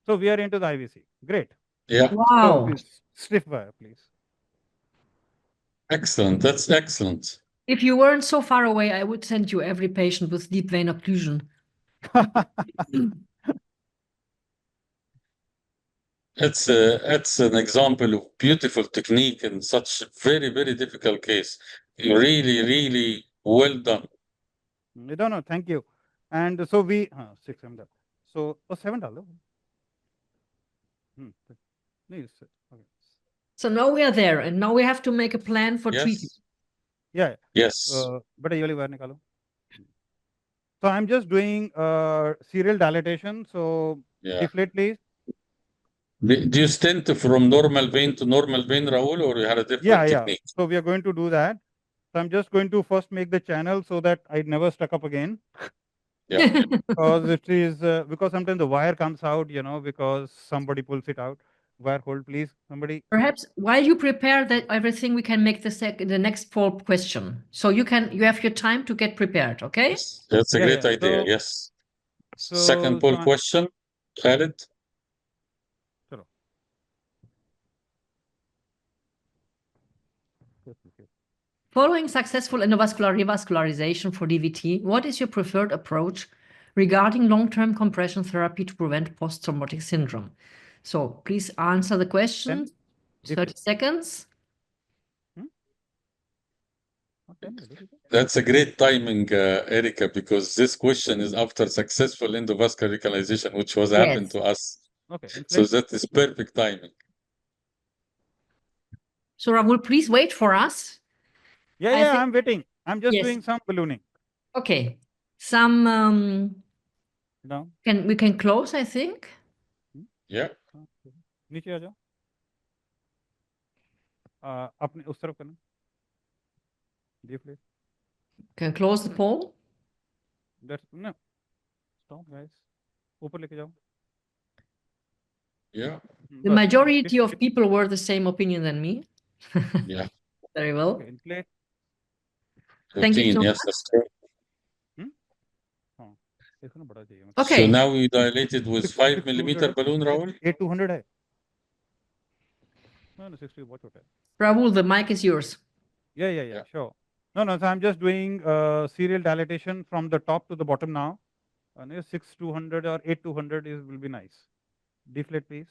So we are into the IVC. Great. Yeah. So Wow. please, stiff wire, please. Excellent. That's excellent. If you weren't so far away, I would send you every patient with deep vein occlusion. It's an example of beautiful technique in such very, very difficult case. Really, really well done. No, thank you. And so we 6 I'm done. So 7 डालो. नहीं, okay. So now we are there, and now we have to make a plan for treatment. Yes. Yeah. Yes. But ये वाली wire निकालो. So I'm just doing serial dilatation. So Yeah. deflate, please. Do you stent from normal vein to normal vein, Raul, or you had a different technique? So we are going to do that. So I'm just going to first make the channel so that I never stuck up again. Yeah. Because it is because sometimes the wire comes out, because somebody pulls it out. Wire hold, please. Somebody. Perhaps while you prepare that everything, we can make the next follow-up question. So you have your time to get prepared, okay? Yes. That's a Yeah, great yeah. idea. So- Yes. So Second poll question, Khalid. चलो. Yes, yes. Following successful endovascular revascularization for DVT, what is your preferred approach regarding long-term compression therapy to prevent post-thrombotic syndrome? So please answer the question. 30 seconds. That's a great timing, Erika, because this question is after successful endovascular recanalization, which was happened to us. Okay. So that is perfect timing. So Ravul, please wait for us. Yeah, I'm waiting. I'm just Yes. doing some ballooning. Okay. Some No. we can close, I think. Yeah. नीचे आ जाओ अपने उस तरफ करना deeply. Can close the poll. That's no. Stop, guys. ऊपर लेके जाओ. Yeah. The majority of people were the same opinion than me. Yeah. Very well. Okay, play. Thank you 15, so yes, that's true. Okay. So now we dilated with 5 millimeter balloon, Raul? 8200 है. No, 60 बहुत छोटा है. Ravul, the mic is yours. Yeah, sure. No, so I'm just doing serial dilatation from the top to the bottom now. And 6200 or 8200 will be nice. Deflate, please.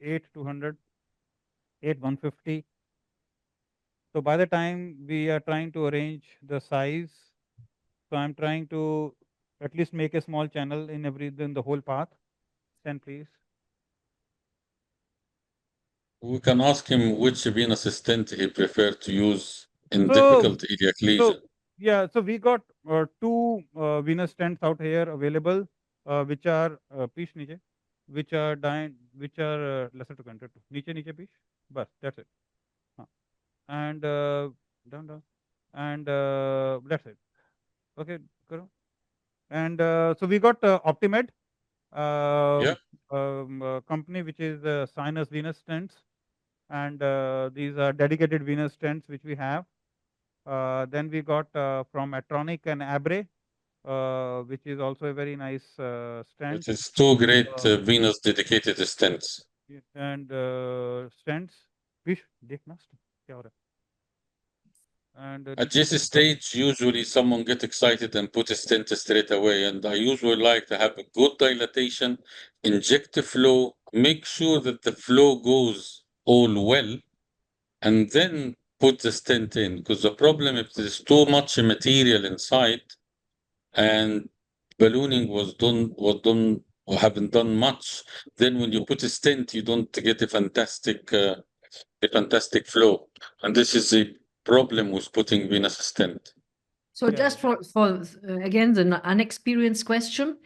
8200, 8150. So by the time we are trying to arrange the size, so I'm trying to at least make a small channel in the whole path. Stent, please. We can ask him which venous stent he preferred to use in difficult iliac lesion. So we got two venous stents out here available, which are piece niche, which are lesser to control. Niche piece, but that's it. And down, and that's it. Okay, karo. And so we got Optimed, company which is sinus venous stents, and these are dedicated venous stents which we have. Then we got from Atronic and Abre, which is also a very nice stent. It is two great venous dedicated stents. And stents. Vish, देखना क्या हो रहा है? And at this stage, usually someone get excited and put a stent straight away. And I usually like to have a good dilatation, inject the flow, make sure that the flow goes all well, and then put the stent in. Because the problem if there's too much material inside and ballooning was done or haven't done much, then when you put a stent, you don't get a fantastic flow. And this is the problem with putting venous stent. So just for again the unexperienced question,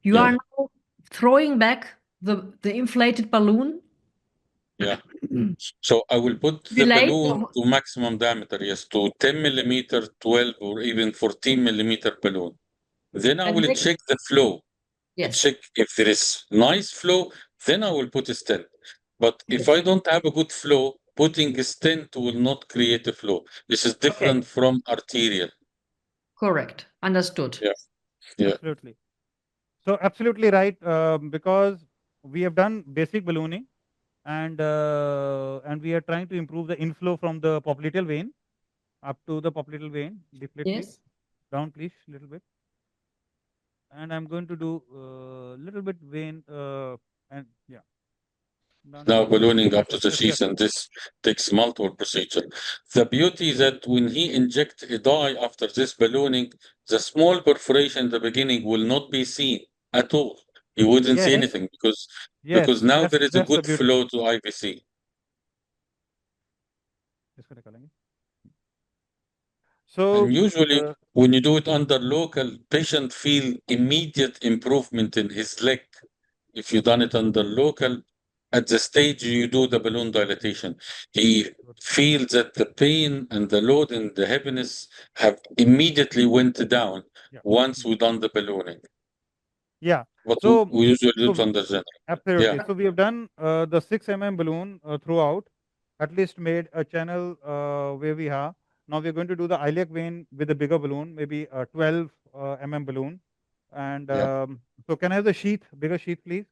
you are now throwing back the inflated balloon. Yeah. So I will put the balloon to maximum diameter, yes, to 10 millimeter, 12, or even 14 millimeter balloon. Then I will check the flow. Yes. Check if there is nice flow, then I will put a stent. But if I don't have a good flow, putting a stent will not create a flow. This is different from arterial. Correct. Understood. Yeah. Absolutely. So absolutely right, because we have done basic ballooning, and we are trying to improve the inflow from the popliteal vein up to the popliteal vein. Deflate, please. Down, please, little bit. And I'm going to do little bit vein and yeah. Now ballooning up to the sheath, and this takes multiple procedure. The beauty is that when he inject a dye after this ballooning, the small perforation in the beginning will not be seen at all. You wouldn't see anything because now there is a good flow to IVC. So and usually when you do it under local, patient feel immediate improvement in his leg. If you done it under local, at the stage you do the balloon dilatation, he feels that the pain and the load and the heaviness have immediately went down once we done the ballooning. Yeah. What So we usually do it under general. Absolutely. Yeah. So we have done the 6 mm balloon throughout, at least made a channel where we have. Now we're going to do the iliac vein with a bigger balloon, maybe a 12 mm balloon. And so can I have the sheath, bigger sheath, please?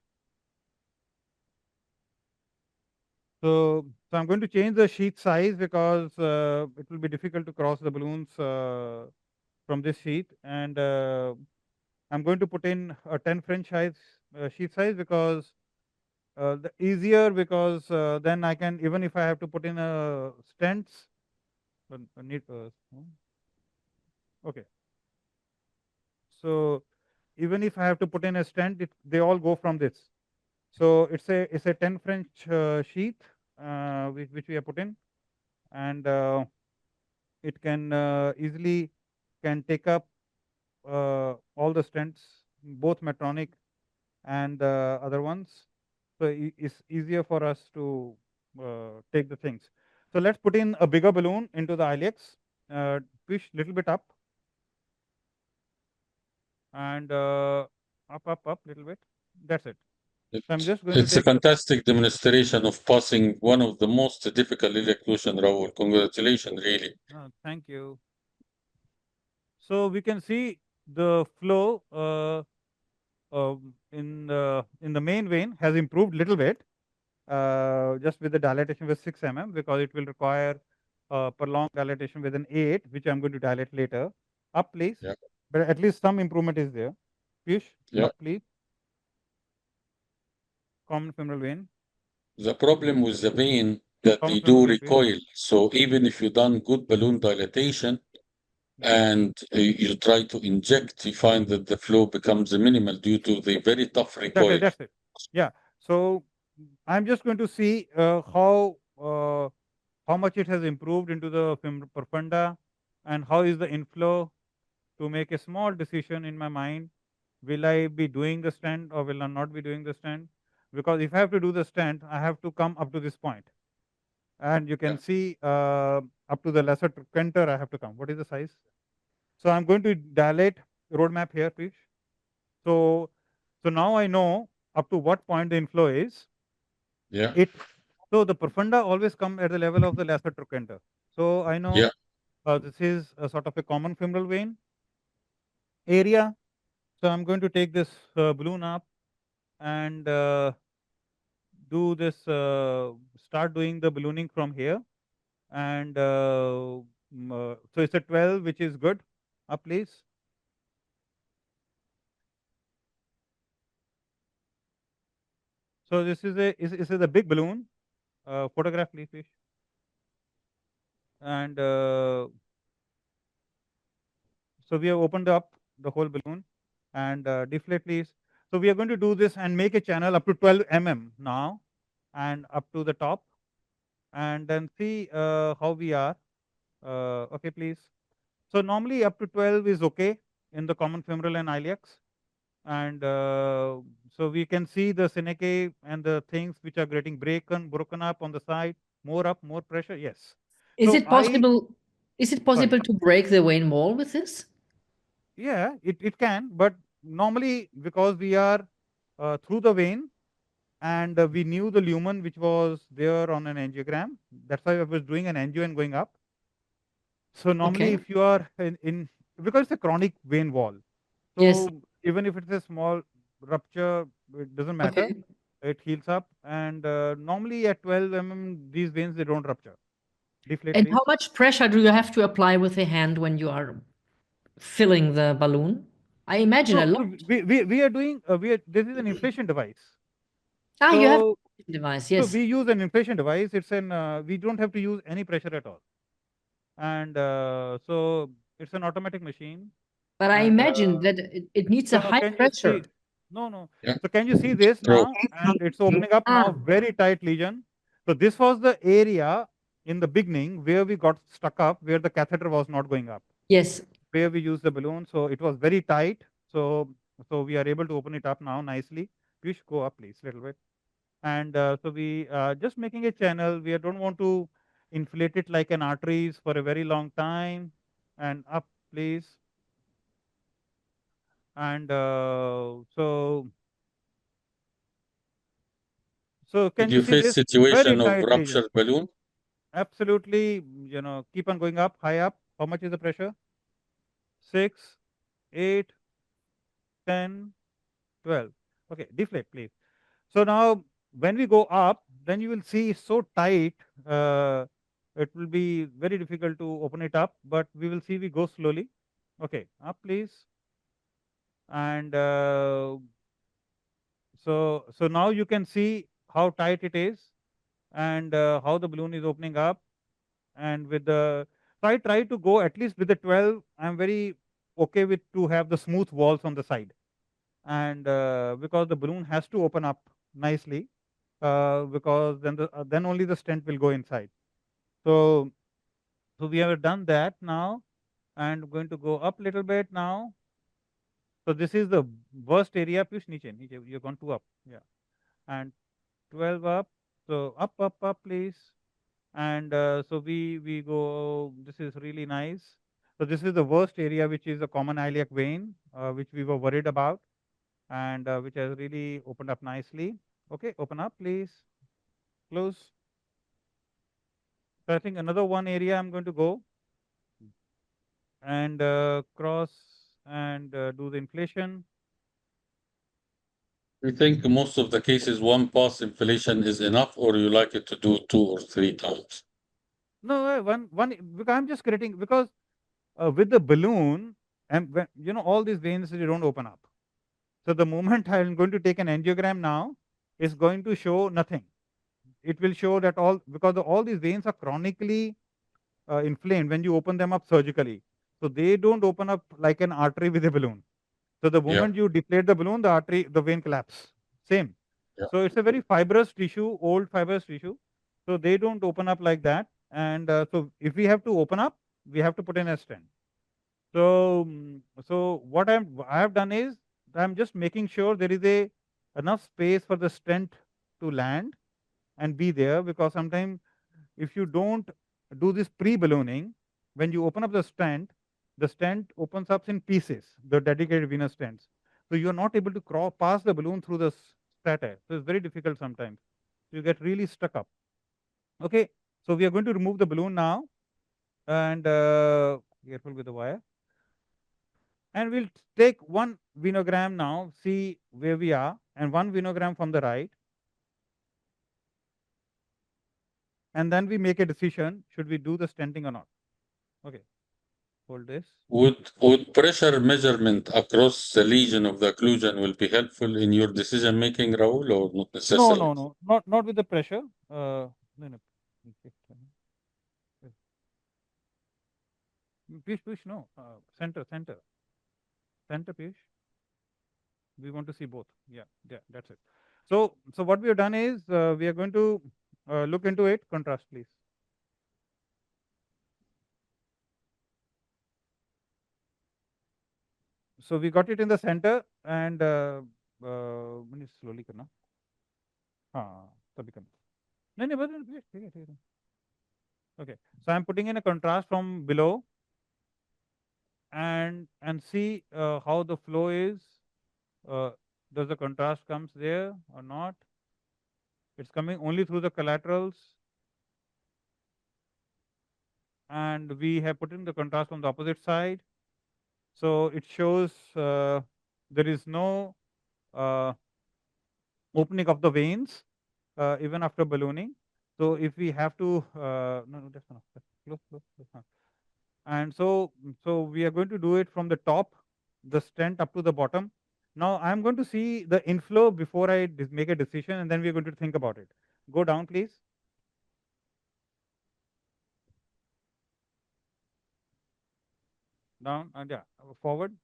So So I'm going to change the sheath size because it will be difficult to cross the balloons from this sheath, and I'm going to put in a 10 French size sheath size because the easier, because then I can, even if I have to put in stents, need okay. So even if I have to put in a stent, they all go from this. So it's a 10 French sheath which we have put in, and it can easily can take up all the stents, both Medtronic and the other ones. So it's easier for us to take the things. So let's put in a bigger balloon into the iliacs. Push little bit up, and up little bit. That's it. So I'm just going to It's a take. fantastic demonstration of passing one of the most difficult occlusion, Raul. Congratulations, really. Thank you. So we can see the flow in the main vein has improved little bit, just with the dilatation with 6 mm, because it will require prolonged dilatation with an 8, which I'm going to dilate later. Up, please. Yeah. But at least some improvement is there. Piyush, Yeah. up, please. Common femoral vein. The problem with the vein that Common they femoral do vein, please. recoil. So even if you done good balloon dilatation and you try to inject, you find that the flow becomes minimal due to the very tough recoil. That's it. Yeah. So I'm just going to see how much it has improved into the femoral profunda, and how is the inflow, to make a small decision in my mind. Will I be doing the stent or will I not be doing the stent? Because if I have to do the stent, I have to come up to this point. And you can Yeah. see up to the lesser trochanter I have to come. What is the size? So I'm going to dilate roadmap here, please. So now I know up to what point the inflow is. Yeah. So the profunda always come at the level of the lesser trochanter. So I know this is a sort of a common femoral vein area. So I'm going to take this balloon up and do this, start doing the ballooning from here. And so it's a 12, which is good. Up, please. So this is a big balloon. Photograph, please. And so we have opened up the whole balloon, and deflate, please. So we are going to do this and make a channel up to 12 mm now, and up to the top, and then see how we are. Okay, please. So normally up to 12 is okay in the common femoral and iliacs, and so we can see the Seneca and the things which are getting broken up on the side. More up, more pressure. Yes. Is So it possible? Is it possible to break the vein wall with this? Yeah, it can, but normally because we are through the vein, and we knew the lumen which was there on an angiogram. That's why I was doing an angio and going up. So normally, if you are in because it's a chronic vein wall, so Yes. even if it's a small rupture, it doesn't matter. It heals up, and normally at 12 mm, these veins they don't rupture. Deflate, And please. how much pressure do you have to apply with the hand when you are filling the balloon? I imagine a No, lot. we are doing this is an inflation device. Ah, you have So a device, So yes. we use an inflation device. It's an we don't have to use any pressure at all, and so it's an automatic machine. But I And imagine that it needs a so now high can you see? pressure. No. Yeah. So can you see this True. now? And it's opening up now, very tight lesion. So this was the area in the beginning where we got stuck up, where the catheter was not going up, Yes. where we used the balloon. So it was very tight. So we are able to open it up now nicely. Please go up, please, little bit. And so we just making a channel. We don't want to inflate it like an arteries for a very long time. And up, please. And so can Did you you see face this very situation of tight lesion? ruptured balloon? Absolutely, keep on going up, high up. How much is the pressure? 6, 8, 10, 12. Okay, deflate, please. So now when we go up, then you will see it's so tight, it will be very difficult to open it up, but we will see, we go slowly. Okay, up please. And so now you can see how tight it is, and how the balloon is opening up. And with the, so I try to go at least with the 12. I'm very okay with to have the smooth walls on the side, and because the balloon has to open up nicely, because then only the stent will go inside. So we have done that now, and going to go up little bit now. So this is the worst area. Push niche, you're gone too up, yeah, and 12 up. So up, please. And so we go. This is really nice. So this is the worst area, which is a common iliac vein, which we were worried about, and which has really opened up nicely. Okay, open up, please. Close. So I think another one area I'm going to go and cross and do the inflation. You think most of the cases one pass inflation is enough, or you like it to do 2 or 3 times? No, one because I'm just creating, because with the balloon, and all these veins, they don't open up. So the moment I'm going to take an angiogram now, is going to show nothing. It will show that all these veins are chronically inflamed when you open them up surgically. So they don't open up like an artery with a balloon. So the Yeah, moment you deflate the balloon, the vein collapse. Same. yeah. So it's a very fibrous tissue, old fibrous tissue. So they don't open up like that. And so if we have to open up, we have to put in a stent. So so what I have done is, I'm just making sure there is a enough space for the stent to land and be there, because sometimes if you don't do this pre-ballooning, when you open up the stent opens up in pieces, the dedicated venous stents. So you are not able to pass the balloon through the stator. So it's very difficult sometimes. You get really stuck up. Okay, so we are going to remove the balloon now, and careful with the wire. And we'll take one venogram now, see where we are, and one venogram from the right. And then we make a decision, should we do the stenting or not? Okay, hold this. Would pressure measurement across the lesion of the occlusion will be helpful in your decision making, Raul, or not No, necessarily? no, no, not with the pressure. No, no. Push, no. Center, push. We want to see both. Yeah, that's it. So what we have done is, we are going to look into it. Contrast, please. So we got it in the center, and slowly करना. हाँ, तभी करना. नहीं नहीं बदल ठीक है ठीक है. Okay, so I'm putting in a contrast from below, and see how the flow is. Does the contrast comes there or not? It's coming only through the collaterals, and we have put in the contrast on the opposite side. So it shows there is no opening of the veins even after ballooning. So if we have to, no, that's not, close. And so we are going to do it from the top, the stent up to the bottom. Now I'm going to see the inflow before I make a decision, and then we're going to think about it. Go down, please. Down, and yeah, forward.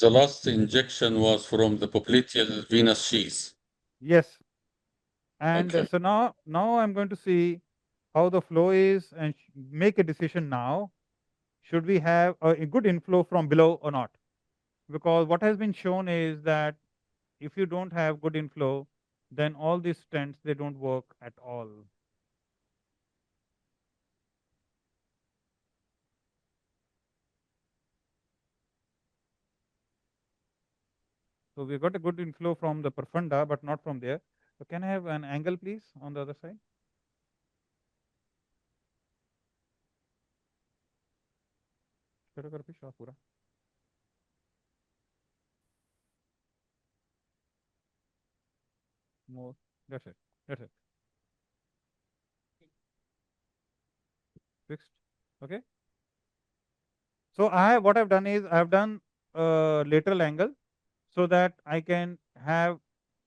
The last injection was from the popliteal venous sheath. Yes. And Okay. so now I'm going to see how the flow is, and make a decision now. Should we have a good inflow from below or not? Because what has been shown is that if you don't have good inflow, then all these stents, they don't work at all. So we got a good inflow from the profunda, but not from there. So can I have an angle, please, on the other side? More. That's it. That's it. Fixed. Okay. So what I've done is I've done lateral angle so that I can have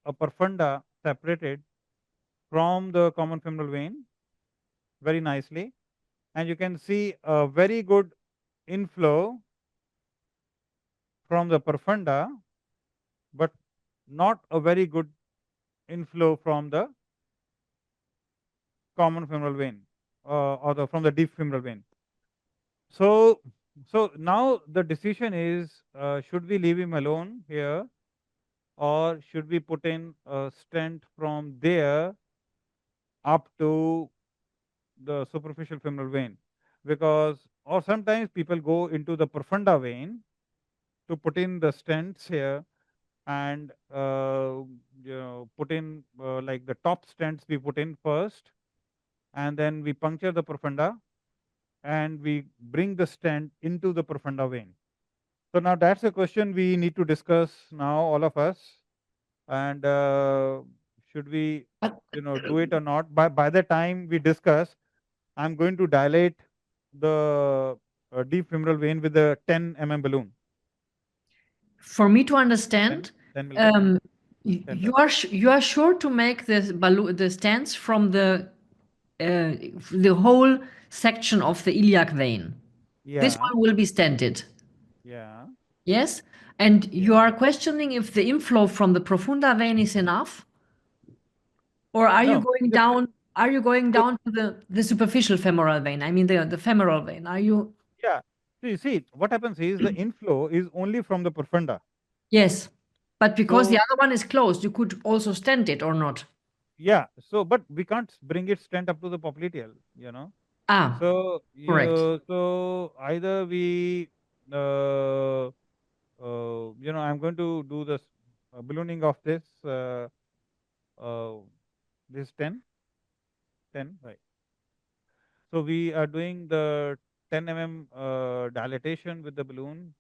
a profunda separated from the common femoral vein very nicely, and you can see a very good inflow from the profunda, but not a very good inflow from the common femoral vein or from the deep femoral vein. So, now the decision is, should we leave him alone here, or should we put in a stent from there up to the superficial femoral vein? Because, or sometimes people go into the profunda vein to put in the stents here, and put in like the top stents we put in first, and then we puncture the profunda, and we bring the stent into the profunda vein. So now that's a question we need to discuss now, all of us, and should we, do it or not? By the time we discuss, I'm going to dilate the deep femoral vein with a 10 mm balloon. For me to understand, 10 millimeter. 10 you are sure to make the stents from the whole section of the iliac vein. This Yeah, one will be stented. yeah. Yes? And you Yeah. are questioning if the inflow from the profunda vein is enough? Or are you No, going down? Are you going down to the superficial femoral vein? I mean the femoral vein. Are you? yeah. See, what happens is the inflow is only from the profunda. Yes, but because the So other one is closed, you could also stent it or not. yeah, so but we can't bring it stent up to the popliteal. Ah, So correct. so either we, I'm going to do this ballooning of uh, this 10, right? So we are doing the 10 dilatation with the balloon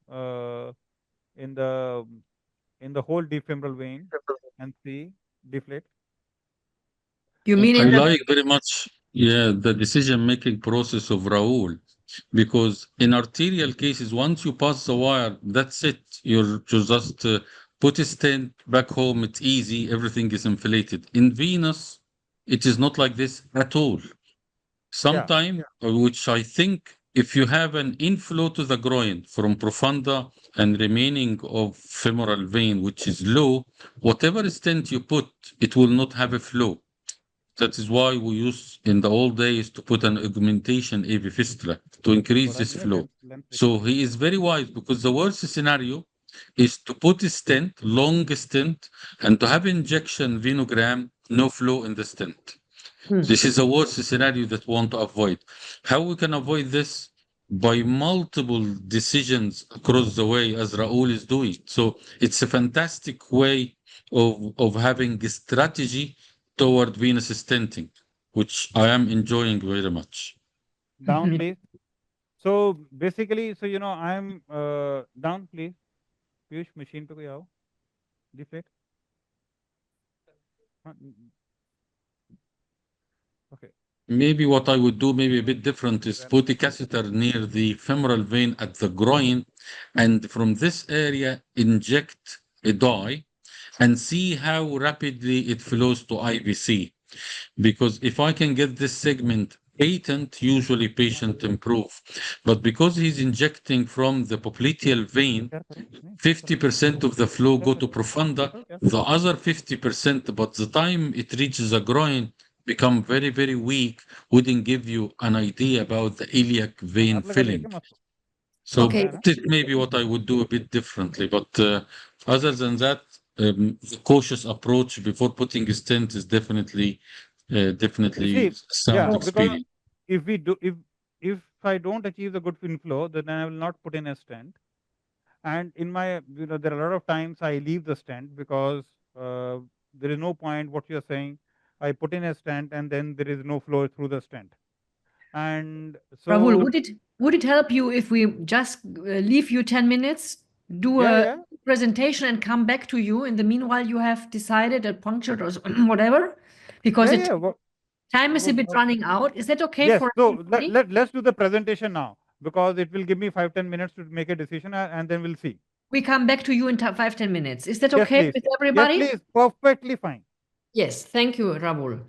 in the whole deep femoral vein, and see deflate. You mean I in the like very much, the decision-making process of Raul, because in arterial cases, once you pass the wire, that's it. You just put a stent back home. It's easy. Everything is inflated. In venous, it is not like this at all. Yeah, Sometime, which I think, if you have an inflow to the groin from profunda and remaining of femoral vein, which is low, whatever stent you put, it will not have a flow. That is why we used in the old days to put an augmentation AV fistula to increase this flow. length So he is very wise, because the worst scenario is to put a stent, long stent, and to have injection venogram, no flow in the stent. This is the worst scenario that we want to avoid. How we can avoid this? By multiple decisions across the way, as Raul is doing. So it's a fantastic way of having a strategy toward venous stenting, which I am enjoying very much. down, please. So basically, so I'm down, please. Piyush, machine पे कोई आओ. Deflate. हाँ, Okay. Maybe what I would do, maybe a bit different, is put a catheter near the femoral vein at the groin, and from this area inject a dye and see how rapidly it flows to IVC. Because if I can get this segment patent, usually patient improve. But because he's injecting from the popliteal vein, 50% of the flow go to profunda, the other 50%, but the time it reaches the groin, become very, very weak, wouldn't give you an idea about the iliac vein filling. So Okay. this may be what I would do a bit differently. But other than that, the cautious approach before putting a stent is definitely See, sound because experience. if we do, if I don't achieve the good inflow, then I will not put in a stent. And in my, there are a lot of times I leave the stent because there is no point. What you're saying, I put in a stent and then there is no flow through the stent. And Ravul, so, would it help you if we just leave you 10 minutes do Yeah, a yeah. presentation and come back to you. In the meanwhile, you have decided at punctured or whatever, because Yeah, yeah. time is a bit running out. Is that okay Yes, for so everybody? let's do the presentation now, because it will give me 5-10 minutes to make a decision, and then we'll see. We come back to you in 5-10 minutes. Is that Yes, okay please. with Yes, everybody? please. Perfectly fine. Yes, thank you, Ravul.